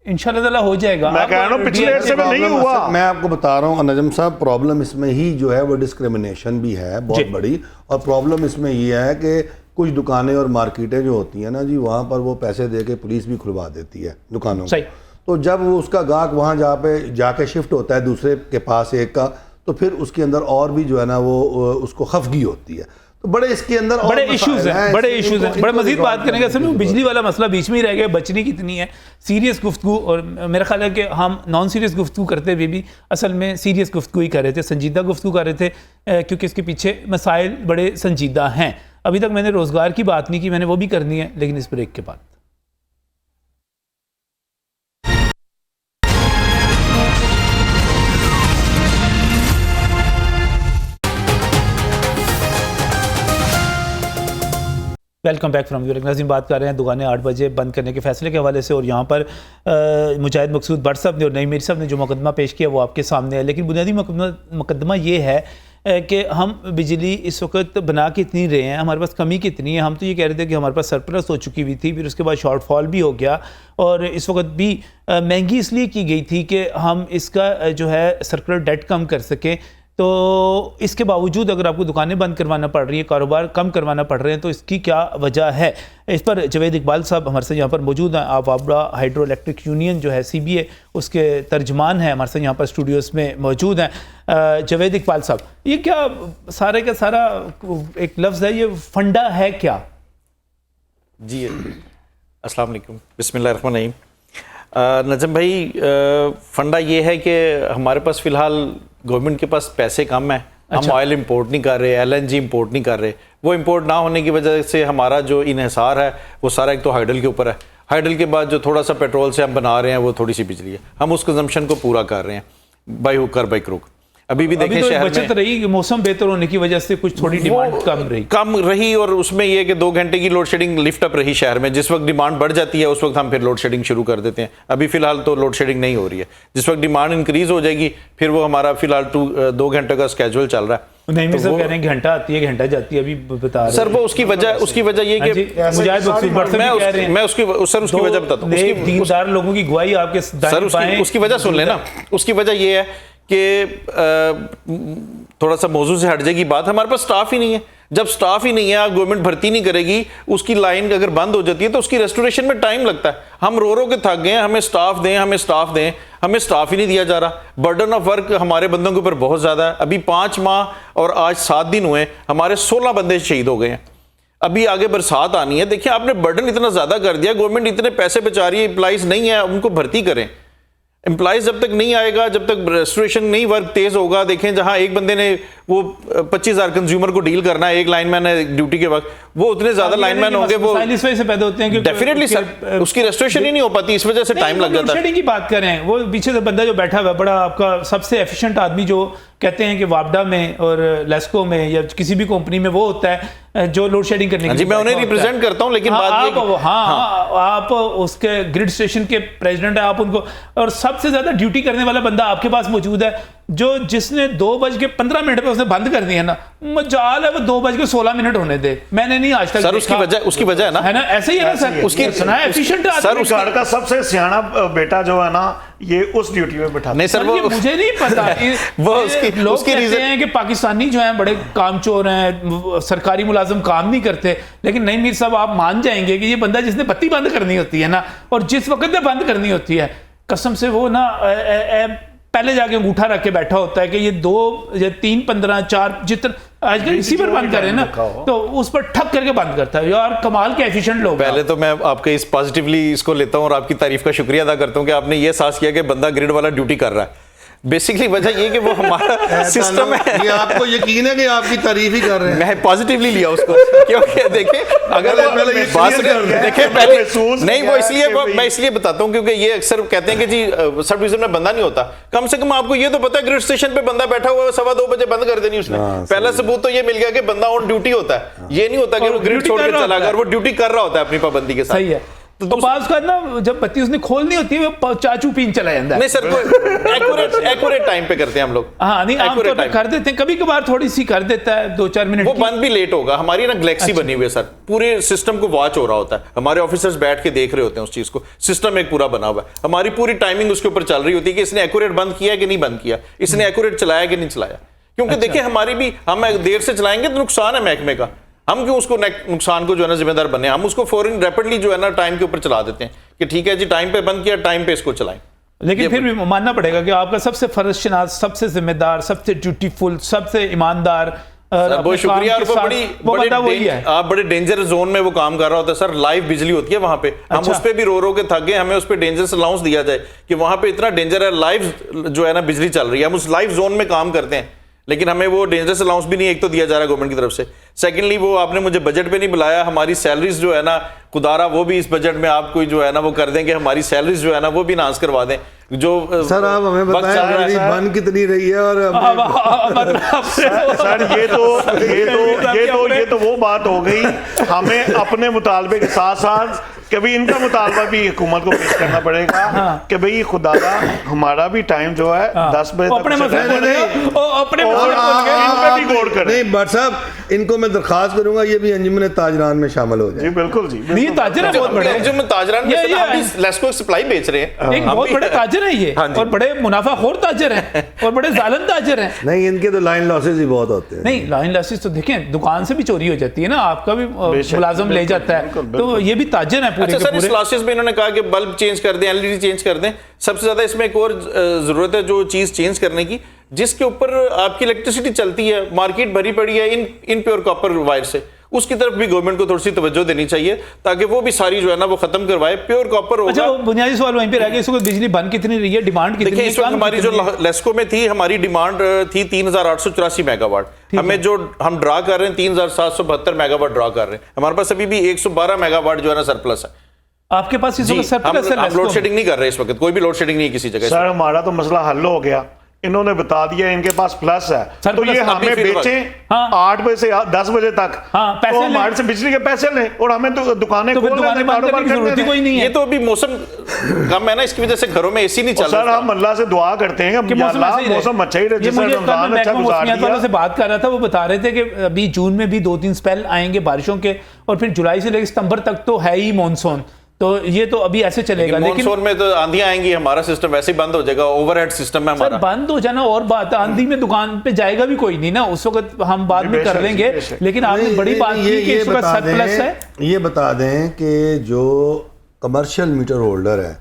इंशाल्लाह ताला हो जाएगा। मैं कह रहा हूं पिछले अरसे में नहीं हुआ। मैं आपको बता रहा हूँ नजम साहब, प्रॉब्लम इसमें ही जो है वो डिस्क्रिमिनेशन भी है बहुत बड़ी, और प्रॉब्लम इसमें ये है कि कुछ दुकानें और मार्केटें जो होती हैं ना जी, वहाँ पर वो पैसे दे के पुलिस भी खुलवा देती है दुकानों को। तो जब वो उसका गाहक वहाँ जाके शिफ्ट होता है दूसरे के पास एक का, तो फिर उसके अंदर और भी जो है ना वो उसको खफगी होती है। तो बड़े इसके अंदर बड़े इश्यूज हैं, बड़े इश्यूज हैं, बड़े मजीद बात करेंगे। असल में बिजली वाला मसला बीच में ही रह गया, बचनी कितनी है सीरियस गुफ्तगू, और मेरा ख्याल है कि हम नॉन सीरियस गुफ्तगू करते हुए भी असल में सीरियस गुफ्तगू ही कर रहे थे, संजीदा गुफ्तगू कर रहे थे, क्योंकि इसके पीछे मसाइल बड़े संजीदा हैं। अभी तक मैंने रोज़गार की बात नहीं की, मैंने वो भी करनी है, लेकिन इस ब्रेक के बाद। वेलकम बैक फ्रॉम यूर नाज़रीन, बात कर रहे हैं दुकानें 8 बजे बंद करने के फैसले के हवाले से, और यहाँ पर मुजाहिद मकसूद भट्ट साहब ने और नईमीर साहब ने जो मुकदमा पेश किया वो आपके सामने है। लेकिन बुनियादी मुकदमा ये है कि हम बिजली इस वक्त बना के इतनी रहे हैं, हमारे पास कमी कितनी है। हम तो ये कह रहे थे कि हमारे पास सरप्लस हो चुकी हुई थी, फिर उसके बाद शॉर्टफॉल भी हो गया, और इस वक्त भी महंगी इसलिए की गई थी कि हम इसका जो है सर्कुलर डेट कम कर सकें। तो इसके बावजूद अगर आपको दुकानें बंद करवाना पड़ रही है, कारोबार कम करवाना पड़ रहे हैं, तो इसकी क्या वजह है? इस पर जवेद इकबाल साहब हमारे साथ यहाँ पर मौजूद हैं। आप वाबड़ा हाइड्रो इलेक्ट्रिक यूनियन जो है CBA, उसके तर्जमान हैं, हमारे साथ यहाँ पर स्टूडियोज़ में मौजूद हैं। जवेद इकबाल साहब, ये क्या सारे का सारा एक लफ्ज़ है, ये फंडा है क्या? जी अस्सलाम वालेकुम, बिस्मिल्लाहिर्रहमानिर्रहीम। नजम भाई, फंडा ये है कि हमारे पास फ़िलहाल गवर्नमेंट के पास पैसे कम है। हम ऑयल इंपोर्ट नहीं कर रहे, LNG इंपोर्ट नहीं कर रहे। वो इंपोर्ट ना होने की वजह से हमारा जो इन्हिसार है वो सारा एक तो हाइडल के ऊपर है। हाइडल के बाद जो थोड़ा सा पेट्रोल से हम बना रहे हैं वो थोड़ी सी बिजली है, हम उस कंजम्पशन को पूरा कर रहे हैं बाई हुक और बाई क्रुक। अभी भी देखें तो शहर बचत रही, मौसम बेहतर होने की वजह से कुछ थोड़ी डिमांड कम रही, और उसमें यह कि 2 घंटे की लोड शेडिंग लिफ्ट अप रही शहर में। जिस वक्त डिमांड बढ़ जाती है उस वक्त हम फिर लोड शेडिंग शुरू कर देते हैं। अभी फिलहाल तो लोड शेडिंग नहीं हो रही है। जिस वक्त डिमांड इंक्रीज हो जाएगी फिर वो हमारा फिलहाल 2 घंटे का स्केड्यूल चल रहा है। नहीं, तो कह रहे हैं घंटा आती है, घंटा जाती है, अभी बता रहे सर वो उसकी वजह ये कि मैं उसकी वजह बताता हूँ। दीनदार लोगों की गवाही आपके सर उसकी वजह सुन लेना। उसकी वजह ये है कि थोड़ा सा मौजू से हट जाएगी बात, हमारे पास स्टाफ ही नहीं है। जब स्टाफ ही नहीं है, आप गवर्नमेंट भर्ती नहीं करेगी, उसकी लाइन अगर बंद हो जाती है तो उसकी रेस्टोरेशन में टाइम लगता है। हम रो के थक गए हैं, हमें स्टाफ दें, हमें स्टाफ ही नहीं दिया जा रहा। बर्डन ऑफ वर्क हमारे बंदों के ऊपर बहुत ज़्यादा है। अभी 5 माह और आज 7 दिन हुए, हमारे 16 बंदे शहीद हो गए हैं। अभी आगे बरसात आनी है। देखिए आपने बर्डन इतना ज़्यादा कर दिया, गवर्नमेंट इतने पैसे बचा रही है, एम्प्लॉइज नहीं है, उनको भर्ती करें। एम्प्लॉइज जब तक नहीं आएगा, जब तक रेस्टोरेशन नहीं वर्क तेज होगा। देखें जहां एक बंदे ने वो 25,000 कंज्यूमर को डील करना है, एक लाइनमैन है ड्यूटी के वक्त, वो उतने ज्यादा लाइनमैन होंगे, वो इस वजह से पैदा होते हैं, डेफिनेटली सर उसकी रेस्टोरेशन ही नहीं हो पाती, इस वजह से टाइम लग जाता है। की बात करें, वो पीछे से बंदा जो बैठा हुआ है, बड़ा आपका सबसे एफिशिएंट आदमी, जो कहते हैं कि वापडा में और लेस्को में या किसी भी कंपनी में वो होता है जो लोड शेडिंग करने जी, मैं उन्हें रिप्रेजेंट करता हूं, लेकिन आप उसके ग्रिड स्टेशन के प्रेसिडेंट है, आप उनको, और सबसे ज्यादा ड्यूटी करने वाला बंदा आपके पास मौजूद है। जो जिसने 2:15 पे उसने बंद कर दिया ना, मजाल है वो 2:16 होने दे। मैंने नहीं आज तक सर उसकी वजह है ना ऐसे ही है ना सर, उसकी सुना है एफिशिएंट सर घर का सबसे सियाना बेटा जो है ना, ये उस ड्यूटी में बैठा नहीं सर, वो मुझे नहीं पता वो लोग कहते हैं कि पाकिस्तानी जो हैं बड़े कामचोर हैं, सरकारी मुलाजिम काम नहीं करते, लेकिन नहीं मीर साहब आप मान जाएंगे कि ये बंदा जिसने बत्ती बंद करनी होती है ना, और जिस वक्त में बंद करनी होती है, कसम से वो ना पहले जाके अंगूठा रख के बैठा होता है कि ये 2 या 3 15 4 जितना आजकल इसी पर बंद करें ना, तो उस पर ठक करके बंद करता है। यार कमाल के एफिशिएंट लोग। पहले तो मैं आपके इस पॉजिटिवली इसको लेता हूं और आपकी तारीफ का शुक्रिया अदा करता हूं कि आपने ये एहसास किया कि बंदा ग्रिड वाला ड्यूटी कर रहा है। बेसिकली वजह ये कि वो हमारा सिस्टम है। ये आपको यकीन है कि आपकी तारीफ ही कर रहे हैं? मैं पॉजिटिवली लिया उसको, क्योंकि देखें अगर देखें पहले नहीं, वो इसलिए मैं इसलिए बताता हूं क्योंकि ये अक्सर कहते हैं कि जी सब डिवीजन में बंदा नहीं होता। कम से कम आपको ये तो पता है ग्रिड स्टेशन पे बंदा बैठा हुआ है, 2:15 बजे बंद कर देनी उसने। पहला सबूत तो ये मिल गया कि बंदा ऑन ड्यूटी होता है, ये नहीं होता कि वो ग्रिड छोड़ के चला गया, वो ड्यूटी कर रहा होता है अपनी पाबंदी के साथ। सही है। तो बात का ना जब बत्ती उसने खोलनी होती है वो चाचू पीन चला जाता है। नहीं सर, एक्यूरेट टाइम पे करते हैं हम लोग। हाँ नहीं, आमतौर पे कर देते हैं, कभी कभार थोड़ी सी कर देता है 2-4 मिनट। वो बंद भी लेट होगा। हमारी ना गैलेक्सी बनी हुई है सर, पूरे सिस्टम को वॉच हो रहा होता है, हमारे ऑफिसर्स बैठ के देख रहे होते हैं उस चीज को। सिस्टम एक पूरा बना हुआ है, हमारी पूरी टाइमिंग उसके ऊपर चल रही होती है कि इसने एक्यूरेट बंद किया कि नहीं बंद किया, इसने एक्यूरेट चलाया कि नहीं चलाया। क्योंकि देखिए हमारी भी, हम देर से चलाएंगे तो नुकसान है महकमे का, हम क्यों उसको नुकसान को जो है ना जिम्मेदार बने, हम उसको फौरन रैपिडली जो है ना टाइम के ऊपर चला देते हैं कि ठीक है जी टाइम पे बंद किया, टाइम पे इसको चलाएं। लेकिन फिर भी मानना पड़ेगा कि आपका सबसे फर्जशनास, सबसे जिम्मेदार, सबसे ड्यूटीफुल, सबसे ईमानदार, बहुत शुक्रिया। आप बड़े डेंजर जोन में वो काम कर रहा होता है सर, लाइव बिजली होती है वहां पे, हम उस पे भी रो के थक गए, हमें उस पे डेंजर अलाउंस दिया जाए कि वहां पे इतना डेंजर है, लाइव जो है ना बिजली चल रही है, हम उस लाइव जोन में काम करते हैं, लेकिन हमें वो डेंजरस अलाउंस भी नहीं एक तो दिया जा रहा है गवर्नमेंट की तरफ से। सेकेंडली वो आपने मुझे बजट पे नहीं बुलाया, हमारी सैलरीज जो है ना खुदारा वो भी इस बजट में आप कोई जो है ना वो कर दें कि हमारी सैलरीज जो है ना वो भी इनांस करवा दें। जो सर आप हमें बताएं बन कितनी रही है और सर ये तो वो बात हो गई, हमें अपने मुतालबे के साथ साथ कभी इनका मुतालबा भी हुकूमत को पेश करना पड़ेगा कि भाई खुदारा हमारा भी टाइम जो है 10 बजे नहीं। बट साहब इनको मैं दरखास्त करूंगा ये भी अंजुमन ताजरान में शामिल हो जाए। जी बिल्कुल जी, नहीं ताजर है बहुत बड़े, अंजुमन ताजरान में हम लेस्को सप्लाई बेच रहे हैं, एक बहुत बड़े ताजर है ये, और बड़े मुनाफाखोर ताजर हैं और बड़े जालिम ताजर हैं। नहीं इनके तो लाइन लॉसेस ही बहुत होते हैं। नहीं लाइन लॉसेस तो देखें दुकान से भी चोरी हो जाती है ना, आपका भी मुलाजिम ले जाता है, तो ये भी ताजर है। अच्छा सर, इस लॉसेस में इन्होंने कहा कि बल्ब चेंज कर दें, एलईडी चेंज कर दें। सबसे ज्यादा इसमें एक और जरूरत है जो चीज चेंज करने की, जिसके ऊपर आपकी इलेक्ट्रिसिटी चलती है, मार्केट भरी पड़ी है इन प्योर कॉपर वायर से, उसकी तरफ भी गवर्नमेंट को थोड़ी सी तवज्जो देनी चाहिए ताकि वो भी सारी जो है ना वो खत्म करवाए। प्योर कॉपर होगा। अच्छा बुनियादी सवाल वहीं पे रह गया, इसको बिजली बन कितनी रही है, डिमांड कितनी है? इस वक्त हमारी जो लेस्को में थी, हमारी डिमांड थी 3884 मेगावाट, हमें जो हम ड्रा कर रहे हैं 3772 मेगावाट ड्रा कर रहे हैं, हमारे पास अभी भी 112 मेगावाट जो है ना सरप्लस है। आपके पास इस वक्त सरप्लस है? हम लोड शेडिंग नहीं कर रहे इस वक्त, कोई भी लोड शेडिंग नहीं है किसी जगह। सर हमारा तो मसला हल हो गया, इन्होंने बता दिया इनके पास प्लस है, तो ये हमें बेचें 8 बजे से 10 बजे तक, पैसे तो हमारे से बिजली के पैसे लें और हमें तो दुकानें खोलने की जरूरत कोई नहीं है। ये तो अभी मौसम कम है ना, इसकी वजह से घरों में एसी नहीं चल रहा। सर हम अल्लाह से दुआ करते हैं कि मौसम अच्छा ही रहे, जैसे रमजान अच्छा गुजार दिया। से बात कर रहा था, वो बता रहे थे कि अभी जून में भी 2-3 स्पेल आएंगे बारिशों के, और फिर जुलाई से लेकर सितंबर तक तो है ही मॉनसून, तो ये तो अभी ऐसे चलेगा। लेकिन मॉनसून में तो आंधियां आएंगी, हमारा सिस्टम वैसे ही बंद हो जाएगा, ओवरहेड सिस्टम है हमारा। बंद हो जाना और बात, आंधी में दुकान पे जाएगा भी कोई नहीं ना, उस वक्त हम बाद में कर लेंगे। लेकिन आपने बड़ी बात की कि इस वक्त सरप्लस है। ये बता दें कि जो कमर्शियल मीटर होल्डर है,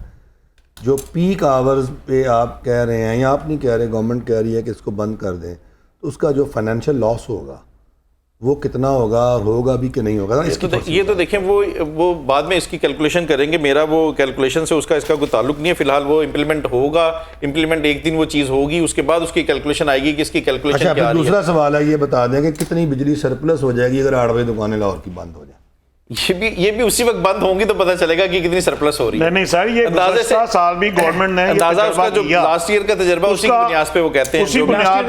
जो पीक आवर्स पे आप कह रहे हैं या आप नहीं कह रहे, गवर्नमेंट कह रही है कि इसको बंद कर दें, तो उसका जो फाइनेंशियल लॉस होगा वो कितना होगा भी कि नहीं होगा? ये तो देखें वो बाद में इसकी कैलकुलेशन करेंगे, मेरा वो कैलकुलेशन से इसका कोई ताल्लुक नहीं है। फिलहाल वो इम्प्लीमेंट होगा, इम्प्लीमेंट एक दिन वो चीज़ होगी, उसके बाद उसकी कैलकुलेशन आएगी कि इसकी कैलकुलेशन क्या आ रही है। दूसरा सवाल है, ये बता दें कि कितनी बिजली सरप्लस हो जाएगी अगर 8 बजे दुकानें लाहौर की बंद हो जाए? ये भी उसी वक्त बंद होंगी तो पता चलेगा कि कितनी सरप्लस हो रही है। नहीं सर, ये गुज़श्ता साल भी गवर्नमेंट ने अंदाजा उसका जो लास्ट ईयर का तजर्बा उसी की बुनियाद पे वो कहते हैं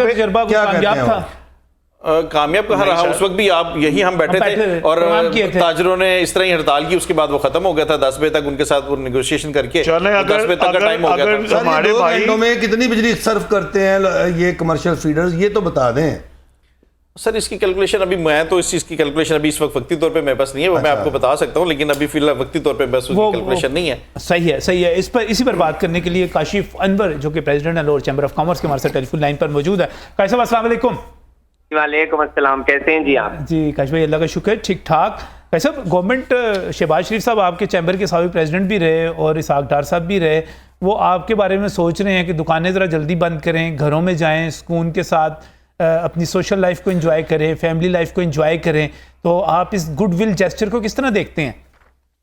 तजर्बा कामयाब था। कामयाब कहाँ रहा? उस वक्त भी आप यही हम बैठे थे और ताजरों ने इस तरह ही हड़ताल की, उसके बाद वो खत्म हो गया था। 10 बजे तक उनके साथ वो नेगोशिएशन करके 10 बजे तक का टाइम हो गया था। हमारे 2 घंटों में कितनी बिजली सर्व करते हैं ये कमर्शियल फीडर्स, ये तो बता दें सर। इसकी कैलकुलेशन अभी मैं तो इस चीज़ की कैलकुलेशन अभी इस वक्त वक्ती तौर पे मेरे पास नहीं है, वो मैं आपको बता सकता हूँ, लेकिन अभी फिलहाल वक्ती तौर पे बस उसकी कैलकुलेशन नहीं है। सही है, सही है। इसी पर बात करने के लिए काशिफ अनवर जो कि प्रेसिडेंट है लाहौर चैम्बर ऑफ कॉमर्स के हमारे साथ टेलीफोन लाइन पर मौजूद है। काशिफ साहब अस्सलाम वालेकुम। वालेकुम अस्सलाम, कैसे हैं जी आप? जी काशिफ भाई, अल्लाह का शुक्र, ठीक ठाक। काशिफ साहब, गवर्नमेंट शहबाज शरीफ साहब आपके चैम्बर के साबिक प्रेसिडेंट भी रहे और इसहाक डार साहब भी रहे, वो आपके बारे में सोच रहे हैं कि दुकानें ज़रा जल्दी बंद करें, घरों में जाएं, सुकून के साथ अपनी सोशल लाइफ को एंजॉय करें, फैमिली लाइफ को एंजॉय करें। तो आप इस गुडविल जेस्चर को किस तरह देखते हैं?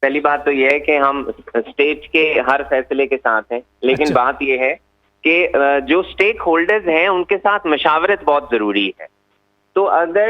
पहली बात तो यह है कि हम स्टेट के हर फैसले के साथ हैं, लेकिन अच्छा। बात यह है कि जो स्टेक होल्डर्स हैं उनके साथ मशावरत बहुत जरूरी है। तो अगर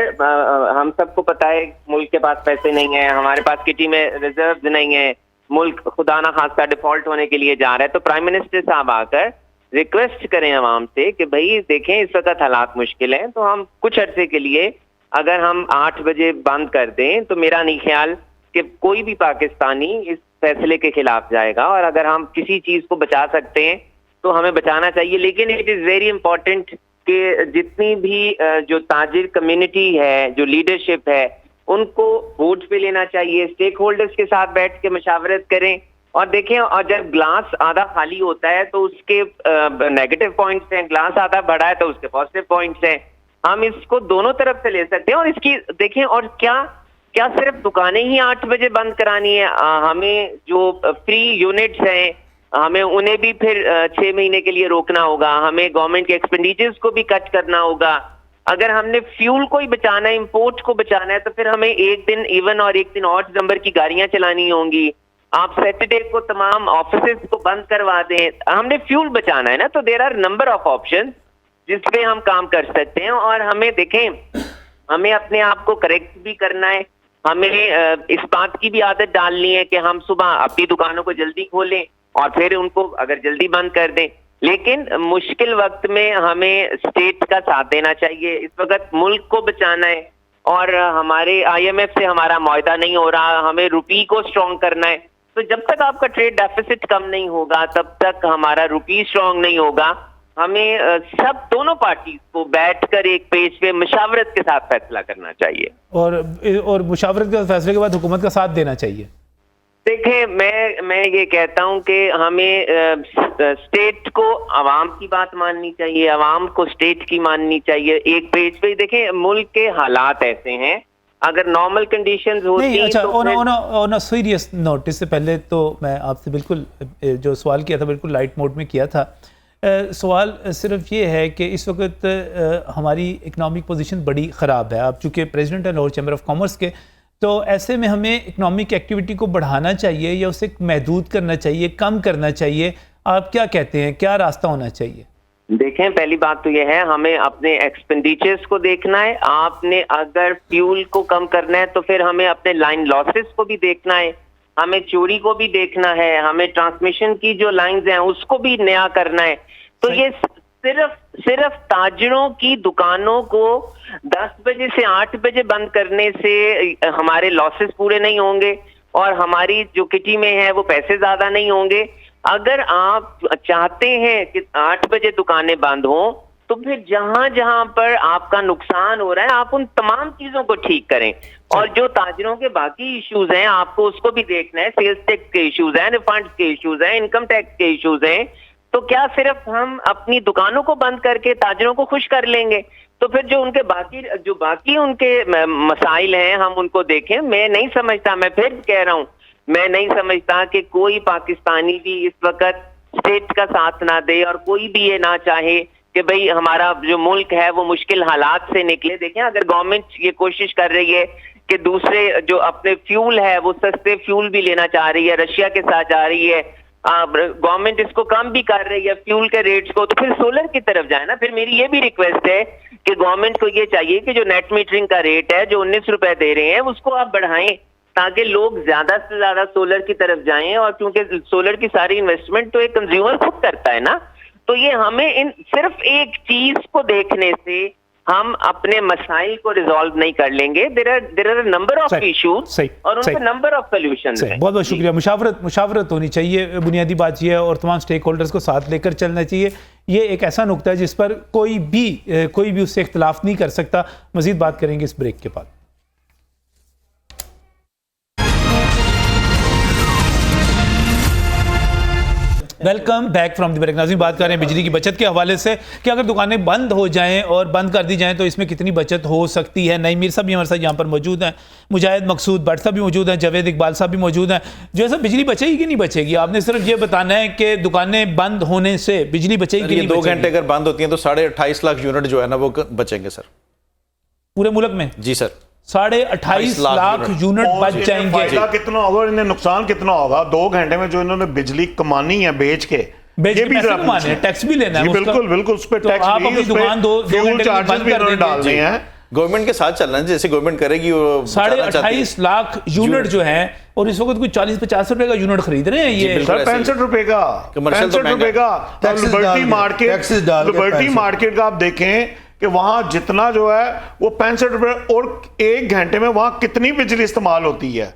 हम सबको पता है मुल्क के पास पैसे नहीं है, हमारे पास किटी में रिजर्व नहीं है, मुल्क खुदा ना खास्ता डिफॉल्ट होने के लिए जा रहा है, तो प्राइम मिनिस्टर साहब आकर रिक्वेस्ट करें अवाम से कि भाई देखें इस वक्त हालात मुश्किल हैं, तो हम कुछ अर्से के लिए अगर हम 8 बजे बंद कर दें तो मेरा नहीं ख्याल कि कोई भी पाकिस्तानी इस फैसले के खिलाफ जाएगा, और अगर हम किसी चीज को बचा सकते हैं तो हमें बचाना चाहिए। लेकिन इट इज वेरी इंपॉर्टेंट कि जितनी भी जो ताजिर कम्युनिटी है, जो लीडरशिप है, उनको वोट पे लेना चाहिए, स्टेक होल्डर्स के साथ बैठ के मशावरत करें और देखें। और जब ग्लास आधा खाली होता है तो उसके नेगेटिव पॉइंट्स हैं, ग्लास आधा भरा है तो उसके पॉजिटिव पॉइंट्स हैं। हम इसको दोनों तरफ से ले सकते हैं और इसकी देखें। और क्या सिर्फ दुकानें ही 8 बजे बंद करानी है? हमें जो फ्री यूनिट्स हैं हमें उन्हें भी फिर 6 महीने के लिए रोकना होगा, हमें गवर्नमेंट के एक्सपेंडिचर्स को भी कट करना होगा। अगर हमने फ्यूल को ही बचाना है, इंपोर्ट को बचाना है, तो फिर हमें एक दिन इवन और एक दिन ऑड नंबर की गाड़ियां चलानी होंगी। आप सैटरडे को तमाम ऑफिसेज को बंद करवा दें, हमने फ्यूल बचाना है ना। तो there are number of option जिसपे हम काम कर सकते हैं। और हमें देखें, हमें अपने आप को करेक्ट भी करना है, हमें इस बात की भी आदत डालनी है कि हम सुबह अपनी दुकानों को जल्दी खोलें और फिर उनको अगर जल्दी बंद कर दें। लेकिन मुश्किल वक्त में हमें स्टेट का साथ देना चाहिए। इस वक्त मुल्क को बचाना है और हमारे IMF से हमारा मुआहदा नहीं हो रहा, हमें रुपी को स्ट्रॉन्ग करना है। तो जब तक आपका ट्रेड डेफिसिट कम नहीं होगा तब तक हमारा रुपी स्ट्रॉन्ग नहीं होगा। हमें सब दोनों पार्टीज को बैठकर एक पेज पे मशावरत के साथ फैसला करना चाहिए और मुशावरत के फैसले के बाद हुकूमत का साथ देना चाहिए। देखें, मैं ये कहता हूं कि हमें स्टेट को अवाम की बात माननी चाहिए, अवाम को स्टेट की माननी चाहिए। एक पेज पे देखें, मुल्क के हालात ऐसे हैं, अगर नॉर्मल कंडीशंस होती अच्छा, तो ऑन अ सीरियस नोट, इससे पहले तो मैं आपसे बिल्कुल जो सवाल किया था बिल्कुल लाइट मोड में किया था। सवाल सिर्फ ये है कि इस वक्त हमारी इकनॉमिक पोजीशन बड़ी ख़राब है। आप चूँकि प्रेसिडेंट हैं लाहौर चैम्बर ऑफ कॉमर्स के, तो ऐसे में हमें इकनॉमिक एक्टिविटी को बढ़ाना चाहिए या उसे महदूद करना चाहिए, कम करना चाहिए? आप क्या कहते हैं, क्या रास्ता होना चाहिए? देखें, पहली बात तो यह है हमें अपने एक्सपेंडिचर्स को देखना है। आपने अगर फ्यूल को कम करना है तो फिर हमें अपने लाइन लॉसेस को भी देखना है, हमें चोरी को भी देखना है, हमें ट्रांसमिशन की जो लाइंस हैं उसको भी नया करना है। तो ये सिर्फ ताजरों की दुकानों को 10 बजे से 8 बजे बंद करने से हमारे लॉसेस पूरे नहीं होंगे और हमारी जो किटी में है वो पैसे ज्यादा नहीं होंगे। अगर आप चाहते हैं कि 8 बजे दुकानें बंद हों तो फिर जहां जहां पर आपका नुकसान हो रहा है आप उन तमाम चीजों को ठीक करें। और जो ताजरों के बाकी इश्यूज हैं आपको उसको भी देखना है। सेल्स टैक्स के इश्यूज हैं, रिफंड के इश्यूज हैं, इनकम टैक्स के इश्यूज हैं। तो क्या सिर्फ हम अपनी दुकानों को बंद करके ताजरों को खुश कर लेंगे? तो फिर जो बाकी उनके मसाइल हैं हम उनको देखें। मैं नहीं समझता, मैं फिर कह रहा हूं, मैं नहीं समझता कि कोई पाकिस्तानी भी इस वक्त स्टेट का साथ ना दे और कोई भी ये ना चाहे कि भाई हमारा जो मुल्क है वो मुश्किल हालात से निकले। देखें, अगर गवर्नमेंट ये कोशिश कर रही है कि दूसरे जो अपने फ्यूल है वो सस्ते फ्यूल भी लेना चाह रही है, रशिया के साथ जा रही है, गवर्नमेंट इसको कम भी कर रही है फ्यूल के रेट्स को, तो फिर सोलर की तरफ जाए ना। फिर मेरी ये भी रिक्वेस्ट है कि गवर्नमेंट को ये चाहिए कि जो नेट मीटरिंग का रेट है जो 19 रुपए दे रहे हैं उसको आप बढ़ाएं ताकि लोग ज्यादा से ज्यादा सोलर की तरफ जाएं। और क्योंकि सोलर की सारी इन्वेस्टमेंट तो एक कंज्यूमर खुद करता है ना, तो ये हमें इन सिर्फ एक चीज को देखने से हम अपने मसाइल को रिजॉल्व नहीं कर लेंगे। देयर आर नंबर ऑफ सही, इश्यूज सही, और उनके सही। नंबर ऑफ सॉल्यूशंस हैं। बहुत बहुत शुक्रिया। मुशावरत होनी चाहिए, बुनियादी बात यह है, और तमाम स्टेक होल्डर्स को साथ लेकर चलना चाहिए। ये एक ऐसा नुक्ता है जिस पर कोई भी उससे इख्तलाफ नहीं कर सकता। मजीद बात करेंगे इस ब्रेक के बाद। Welcome back from the break. नाज़रीन, बात कर रहे हैं बिजली की बचत के हवाले से कि अगर दुकानें बंद हो जाएं और बंद कर दी जाएं तो इसमें कितनी बचत हो सकती है। नईम मीर साहब भी हमारे साथ यहाँ पर मौजूद हैं, मुजाहिद मकसूद भट्ट साहब भी मौजूद हैं, जावेद इकबाल साहब भी मौजूद हैं। जो है, बिजली बचेगी कि नहीं बचेगी? आपने सिर्फ ये बताना है कि दुकानें बंद होने से बिजली बचेगी कि नहीं? 2 घंटे अगर बंद होती हैं तो 28.5 लाख यूनिट जो है ना वो बचेंगे सर, पूरे मुल्क में जी सर। 28.5 लाख यूनिट बच जाएंगे। फायदा कितना होगा और इन्हें नुकसान कितना होगा? 2 घंटे में जो इन्होंने बिजली कमानी है बेच के, ये भी जरा पूछिए। टैक्स भी लेना है, बिल्कुल बिल्कुल, उस पर तो टैक्स आप भी, अपनी उस पे दुकान 2 फ्यूल घंटे चार्जेस भी इन्होंने डालने हैं। गवर्नमेंट के साथ चलना है, जैसे गवर्नमेंट करेगी वो 28.5 लाख यूनिट जो है, और इस वक्त कोई 40-50 रुपए का यूनिट खरीद रहे हैं ये। सर 65 रुपए का, Commercial तो 65 रुपए का। Taxes लिबर्टी डाल के, मार्केट, taxes डाल के लिबर्टी 65 मार्केट का आप देखें कि वहां जितना जो है वो 65 रुपए, और 1 घंटे में वहां कितनी बिजली इस्तेमाल होती है।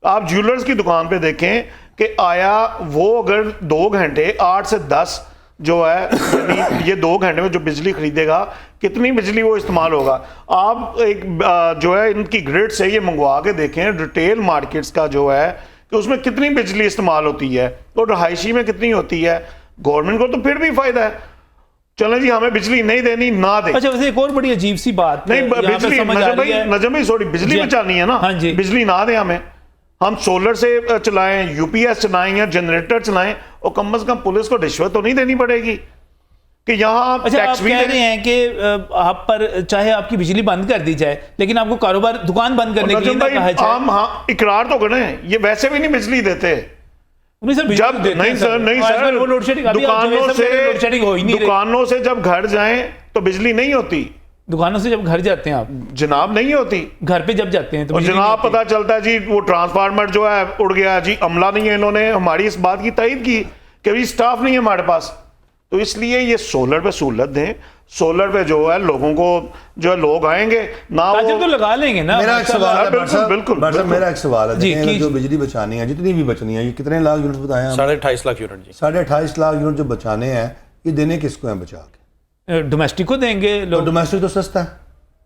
आप ज्वेलर्स की दुकान पे देखें कि आया वो अगर 2 घंटे 8 से 10 जो है, यानी ये 2 घंटे में जो बिजली खरीदेगा कितनी बिजली वो इस्तेमाल होगा। आप एक जो है इनकी ग्रिड से ये मंगवा के देखें रिटेल मार्केट्स का जो है कि उसमें कितनी बिजली इस्तेमाल होती है और रहायशी में कितनी होती है। गवर्नमेंट को तो फिर भी फायदा है, चलें जी हमें बिजली नहीं देनी ना दे। अच्छा, वैसे एक और बड़ी अजीब सी बात नहीं, यहाँ पे बिजली समझ आ रही है। नजम भाई सॉरी, बिजली जी, बचानी है ना। हाँ जी। बिजली ना दें हमें, हम सोलर से चलाएं, यूपीएस चलाएं या जनरेटर चलाएं, और कम से कम पुलिस को रिश्वत तो नहीं देनी पड़ेगी कि यहाँ अच्छा, आप टैक्स भी कह रहे हैं कि आप पर चाहे आपकी बिजली बंद कर दी जाए लेकिन आपको कारोबार दुकान बंद करने के लिए ना कहा जाए। हम हाँ इकरार तो करें, ये वैसे भी नहीं बिजली देते। नहीं सर, जब नहीं सर, नहीं सर, दुकानों से जब घर जाएं तो बिजली नहीं होती। दुकानों से जब घर जाते हैं आप, जनाब नहीं होती। घर पे जब जाते हैं तो और बिजली जनाब नहीं होती। पता चलता है जी वो ट्रांसफार्मर जो है उड़ गया जी, अमला नहीं है। इन्होंने हमारी इस बात की तायद की कि अभी स्टाफ नहीं है हमारे पास, तो इसलिए ये सोलर पे सहूलत दें। सोलर पे जो है लोगों को जो है लोग आएंगे ना, ताजर तो लगा लेंगे ना। मेरा एक सवाल है, बिल्कुल, बिल्कुल, बिल्कुल मेरा एक सवाल है। जी, देखें, जो बिजली बचानी है, जितनी भी बचनी है, ये कितने लाख यूनिट बताए हैं? 28.5 लाख यूनिट जी। 28.5 लाख यूनिट जो बचाने हैं, ये देने किसको हैं बचा के? डोमेस्टिक को देंगे तो लोग। डोमेस्टिक तो सस्ता है,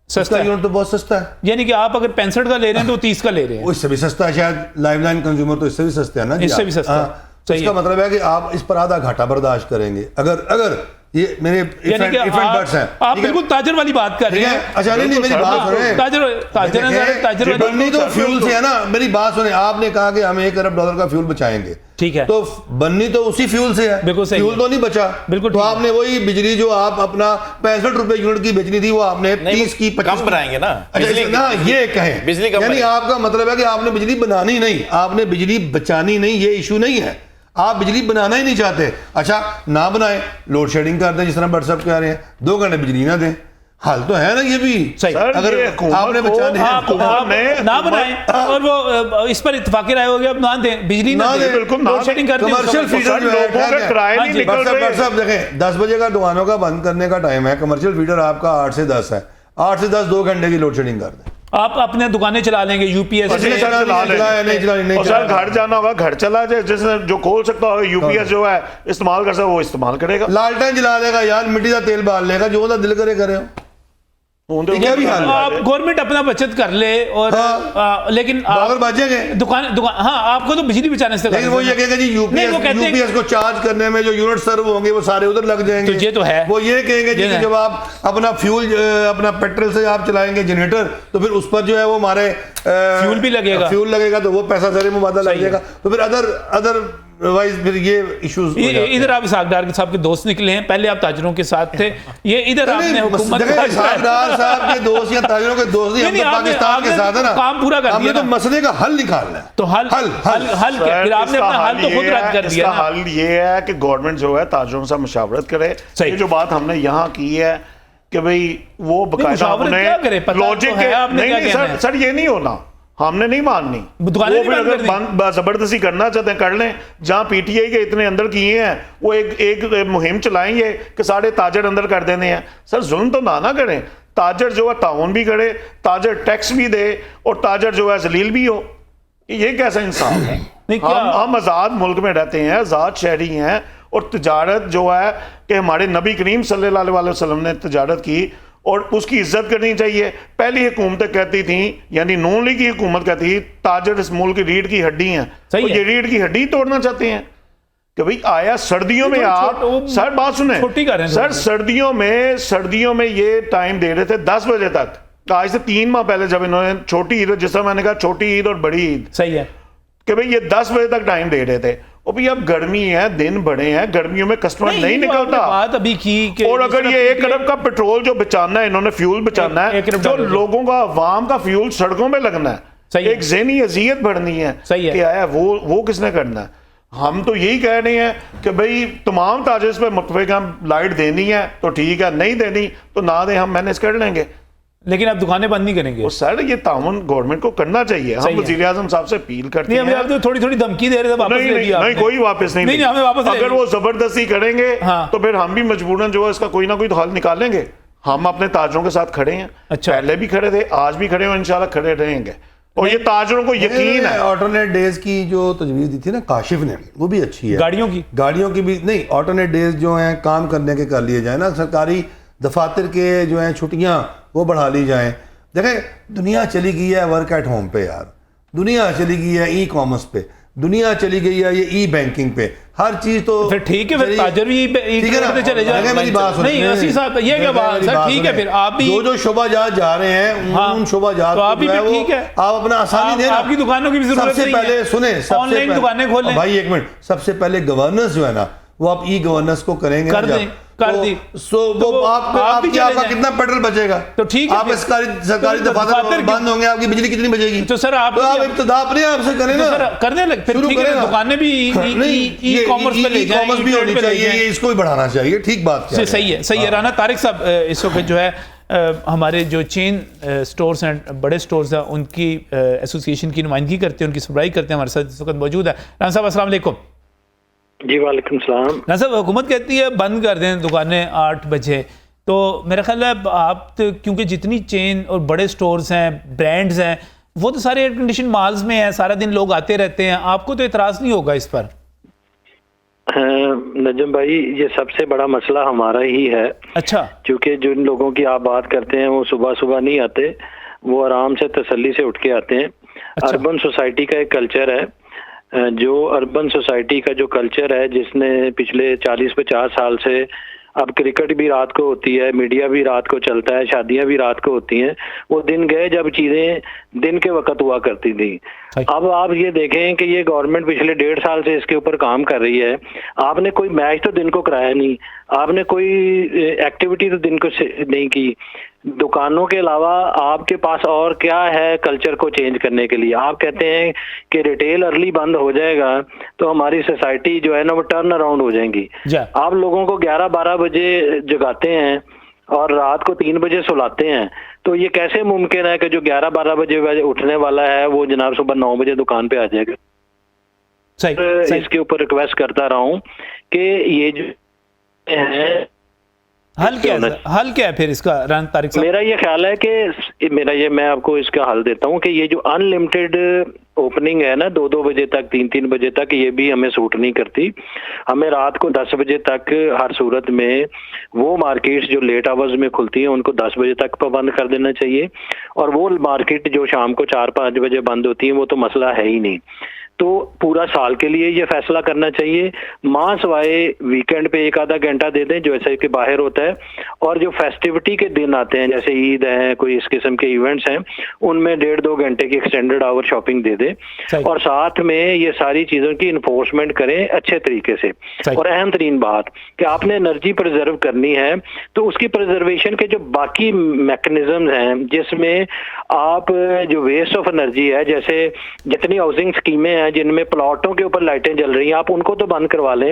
सस्ता उसका है। यूनिट तो बहुत सस्ता है। यानी कि आप अगर 65 का ले रहे हैं तो 30 का ले रहे हैं। वो इससे भी सस्ता है शायद। लाइफलाइन कंज्यूमर तो इससे भी सस्ते हैं ना जी। इससे आप। भी सस्ता है। हाँ, सही इसका है। मतलब है कि आप इस पर आधा घाटा बर्दाश्त करेंगे। अगर ये मेरे यानी कि इफेक्ट बट्स हैं, आप ठीक है? बिल्कुल ताजर वाली बात कर रहे ठीक हैं। है? अच्छा नहीं, मेरी बात सुने। ताजर बननी तो फ्यूल से है ना। मेरी बात सुने, आपने कहा कि हम $1 अरब का फ्यूल बचाएंगे, ठीक है, तो बननी तो उसी फ्यूल से है। बिल्कुल सही फ्यूल है। तो नहीं बचा। बिल्कुल तो ठीक है। आपने वही बिजली जो आप अपना 65 रुपए यूनिट की बेचनी थी, वो आपने 30 की 25 कम बनाएंगे ना अच्छा, ना ये कहें बिजली कम यानी बनाएंगे। आपका मतलब है कि आपने बिजली बनानी नहीं, आपने बिजली बचानी नहीं, ये इशू नहीं है। आप बिजली बनाना ही नहीं चाहते। अच्छा ना बनाए, लोड शेडिंग कर दें, जिस तरह बट साहब कह रहे हैं, 2 घंटे बिजली ना दें। हाल तो है ना ये भी सही। सर, अगर ये हुकूमत आपने को- बचाने हैं, आप ना बनाएं और वो इस पर इत्तेफाक राय हो गया, अब ना दें, बिजली ना ना दें, दें, बिल्कुल ना लोड शेडिंग दें। कर दें। कमर्शियल उसका- फीडर जो है, लोगों ठीक के है। किराए हाँ नहीं जी, निकल रहे। साहब देखें, 10 बजे का दुकानों का बंद करने का टाइम है, कमर्शियल फीडर आपका 8 से 10 है। 8 से 10 2 घंटे की लोड शेडिंग कर दें। आप अपने दुकानें चला लेंगे यूपीएस जी, से। सर, चला लेंगे। और सर घर जाना होगा, घर चला जाए, जैसे जो खोल सकता होगा यूपीएस जो है इस्तेमाल कर सकता है वो इस्तेमाल करेगा। लालटेन जला देगा यार, मिट्टी का तेल बाल लेगा, जो दिल करे करे। क्या भी हाल है? आप गवर्नमेंट अपना बचत कर ले और लेकिन डॉलर बचेंगे। दुकान हाँ, आपको तो बिजली बचाने से लेकिन वो ये कहेगा जी नहीं, वो कहते हैं- यूपीएस को चार्ज करने में जो यूनिट सर्व होंगे वो सारे उधर लग जाएंगे। तो ये तो है। वो ये कहेंगे जी ये कि है। जब आप अपना फ्यूल अपना पेट्रोल से आप चलाएंगे जनरेटर, तो फिर उस पर जो है वो हमारे फ्यूल भी लगेगा। फ्यूल लगेगा, तो वो पैसा सारे मुबादला लग जाएगा। तो फिर अदर वाइज फिर ये इश्यूज इधर आप इसाकदार साहब के दोस्त निकले हैं, पहले आप ताजरों के साथ थे, ये इधर आपने हुकूमत इसाकदार साहब के दोस्त या ताजरों के दोस्त नहीं, हम नहीं, तो आपने- पाकिस्तान के आपने साथ है ना, काम पूरा कर हमने दिया तो ना। मसले का हल निकालना है। तो हल हल क्या? फिर आपने अपना हल तो खुद रद्द कर दिया इसका ना। हल ये है कि गवर्नमेंट जो है ताजरों से मशावरत करे। सही। ये जो बात हमने यहाँ की है कि भाई वो बकायदा मुशावरत क्या करे? पता तो लॉजिक है के आपने क्या नहीं कहना है। सर ये नहीं होना, हमने नहीं माननी। दुकानें वो नहीं फिर बंद अगर करनी। बंद जबरदस्ती करना चाहते हैं कर लें। जहां पीटीआई के इतने अंदर किए हैं, वो एक मुहिम चलाएंगे कि सारे ताजर अंदर कर देने हैं। सर जुल्म तो ना करें। ताजर जो है ताउन भी करे, ताजर टैक्स भी दे और ताजर जो है जलील भी हो। ये कैसा इंसाफ है? नहीं, क्या हम आज़ाद मुल्क में रहते हैं, आज़ाद शहरी हैं, और तजारत जो है कि हमारे नबी करीम सल्लल्लाहु अलैहि वसल्लम ने तजारत की और उसकी इज्जत करनी चाहिए। पहली हुकूमतें कहती थी, यानी नून लीग की हुकूमत कहती थी ताजर इस मुल्क की रीढ़ की हड्डी हैं, सही और है। ये रीढ़ की हड्डी तोड़ना चाहते हैं कि भाई आया सर्दियों में आप सर बात सुने छोटी कर रहे हैं सर, सर्दियों में ये टाइम दे रहे थे 10 बजे तक। आज से 3 माह पहले जब इन्होंने छोटी ईद, जिस तरह मैंने कहा छोटी ईद और बड़ी ईद, सही है कि भाई ये 10 बजे तक टाइम दे रहे थे। और भाई अब गर्मी है, दिन बड़े हैं, गर्मियों में कस्टमर नहीं ये तो निकलता। आपने बात अभी की कि और अगर ये 1 अरब का पेट्रोल जो बचाना है, इन्होंने फ्यूल बचाना है, 1 अरब जो डॉलर। लोगों का अवाम का फ्यूल सड़कों पे लगना है, सही है। एक ज़हनी अजियत बढ़नी है, सही है। कि आया वो किसने करना है? हम तो यही कह रहे हैं कि भाई तमाम ताजिर्स पे मुतफिक हम, लाइट देनी है तो ठीक है, नहीं देनी तो ना दे, हम मैनेज कर लेंगे। लेकिन आप दुकानें बंद नहीं करेंगे। वो सर ये ताउन गवर्नमेंट को करना चाहिए। सही हम है। वज़ीर आज़म साहब से अपील करते नहीं, हमें हैं। आप तो थोड़ी थोड़ी धमकी दे रहे थे, वापस नहीं ले नहीं, लिया नहीं आपने। कोई वापस नहीं, नहीं, हमें वापस ले अगर लिया। वो जबरदस्ती करेंगे हाँ। तो फिर हम भी मजबूरन जो है इसका कोई ना कोई तो हल निकालेंगे। हम अपने ताजरों के साथ खड़े हैं, अच्छा। पहले भी खड़े थे, आज भी खड़े हैं, इंशाल्लाह खड़े रहेंगे। और ये ताजरों को यकीन है। ऑल्टरनेट डेज की जो तजवीज़ दी थी ना काशिफ ने, वो भी अच्छी है। गाड़ियों की भी नहीं, ऑल्टरनेट डेज जो हैं काम करने के कर लिए जाए ना, सरकारी दफातर के जो हैं छुट्टियां वो बढ़ा ली जाएं। देखें दुनिया चली गई है वर्क एट होम पे यार, दुनिया चली गई है ई कॉमर्स पे, दुनिया चली गई है ये ई बैंकिंग पे, हर चीज तो फिर ठीक है, फिर ताजर भी ठीक है ना, चले जाए। मेरी बात सुनिए। नहीं असी साहब, ये क्या बात सर, ठीक है, फिर आप भी जो शोबाजात जा रहे हैं हाँ, उन शोबाजात तो आप भी फिर ठीक है, आप अपना आसानी देना। आपकी दुकानों की भी जरूरत सबसे नहीं पहले है। सुने, ऑनलाइन दुकानें खोलें। भाई एक मिनट, सबसे पहले गवर्नेंस जो है ना वो आप ई गवर्नेंस को करेंगे कर दें, कर दी। वो आपका कितना पेट्रोल बचेगा? तो ठीक है, आप सरकारी दफातर बंद होंगे, आपकी बिजली कितनी बचेगी? तो सर आप इब्तिदा अपने आप से करें ना, करने लग, फिर ठीक है, दुकानें भी ई कॉमर्स पे ले जाएं, कॉमर्स भी होनी चाहिए, इसको भी बढ़ाना चाहिए। ठीक बात है, सही है, सही है। राना तारिक साहब इस वक्त जो है हमारे जो चेन स्टोर्स हैं, बड़े स्टोर्स हैं, उनकी एसोसिएशन की नुमाइंदगी करते हैं, उनकी सप्लाई करते हैं, हमारे साथ इस वक्त मौजूद है। राना साहब अस्सलाम वालेकुम। जी वालेकुम सलाम। राना साहब, हुकूमत कहती है बंद कर दें दुकानें 8 बजे, तो मेरा ख्याल है आप तो, क्योंकि जितनी चेन और बड़े स्टोर्स हैं, ब्रांड्स हैं, वो तो सारे एयर कंडीशन माल्स में हैं, सारा दिन लोग आते रहते हैं, आपको तो एतराज़ नहीं होगा इस पर? नजम भाई, ये सबसे बड़ा मसला हमारा ही है। अच्छा। क्योंकि जिन लोगों की आप बात करते हैं वो सुबह सुबह नहीं आते, वो आराम से तसल्ली से उठ के आते हैं। अच्छा। अर्बन सोसाइटी का एक कल्चर है, जो अर्बन सोसाइटी का जो कल्चर है, जिसने पिछले 40-50 साल से, अब क्रिकेट भी रात को होती है, मीडिया भी रात को चलता है, शादियां भी रात को होती हैं, वो दिन गए जब चीजें दिन के वक्त हुआ करती थी। अब आप ये देखें कि ये गवर्नमेंट पिछले 1.5 साल से इसके ऊपर काम कर रही है। आपने कोई मैच तो दिन को कराया नहीं, आपने कोई एक्टिविटी तो दिन को नहीं की। दुकानों के अलावा आपके पास और क्या है कल्चर को चेंज करने के लिए? आप कहते हैं कि रिटेल अर्ली बंद हो जाएगा तो हमारी सोसाइटी जो है ना वो टर्न अराउंड हो जाएंगी। आप लोगों को 11-12 बजे जगाते हैं और रात को 3 बजे सुलाते हैं, तो ये कैसे मुमकिन है कि जो 11-12 बजे उठने वाला है वो जनाब सुबह 9 बजे दुकान पे आ जाएगा? सही। इसके ऊपर रिक्वेस्ट करता रहा हूँ कि ये जो है हल क्या है फिर इसका? राना तारिक साहब, मेरा ये ख्याल है कि मैं आपको इसका हल देता हूँ कि ये जो अनलिमिटेड ओपनिंग है ना 2-2 बजे तक, 3-3 बजे तक, ये भी हमें सूट नहीं करती। हमें रात को 10 बजे तक हर सूरत में वो मार्केट्स जो लेट आवर्स में खुलती हैं उनको 10 बजे तक पाबंद कर देना चाहिए, और वो मार्केट जो शाम को 4-5 बजे बंद होती हैं वो तो मसला है ही नहीं। तो पूरा साल के लिए ये फैसला करना चाहिए, माँ सवाए वीकेंड पे 1 आधा घंटा दे दें जो ऐसे कि बाहर होता है, और जो फेस्टिविटी के दिन आते हैं जैसे ईद है, कोई इस किस्म के इवेंट्स हैं, उनमें 1.5-2 घंटे की एक्सटेंडेड आवर शॉपिंग दे दें, और साथ में ये सारी चीज़ों की इन्फोर्समेंट करें अच्छे तरीके से। और अहम तरीन बात कि आपने एनर्जी प्रिजर्व करनी है तो उसकी प्रिजर्वेशन के जो बाकी मैकेनिज्म हैं, जिसमें आप जो वेस्ट ऑफ एनर्जी है, जैसे जितनी हाउसिंग स्कीमें हैं जिनमें प्लॉटों के ऊपर लाइटें जल रही हैं, आप उनको तो बंद करवा लें।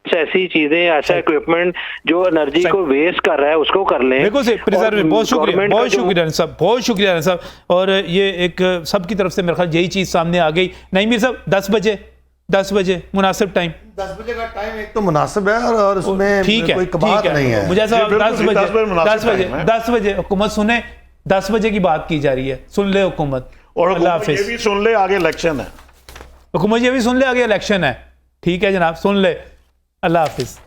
ऐसी चीजें, ऐसा इक्विपमेंट जो एनर्जी को वेस्ट कर रहा है उसको कर लें। बिल्कुल से प्रिजर्व। बहुत शुक्रिया साहब, बहुत शुक्रिया साहब। और ये एक सबकी तरफ से मेरे ख्याल यही चीज़ सामने आ गई। नहीं मीर साहब, 10 बजे 10 बजे मुनासिब टाइम? 10 बजे का टाइम एक तो मुनासिब है और उसमें ठीक है, कोई कबात नहीं है। मुझे ऐसा जी, बिल्कुल, 10 बजे 10 बजे हुकूमत सुने, 10 बजे की बात की जा रही है, सुन ले हुकूमत। और अल्लाह हुकूमत ये हाफिज। भी सुन ले आगे इलेक्शन है। हुकूमत ये भी सुन ले आगे इलेक्शन है। ठीक है जनाब, सुन ले। अल्लाह हाफिज।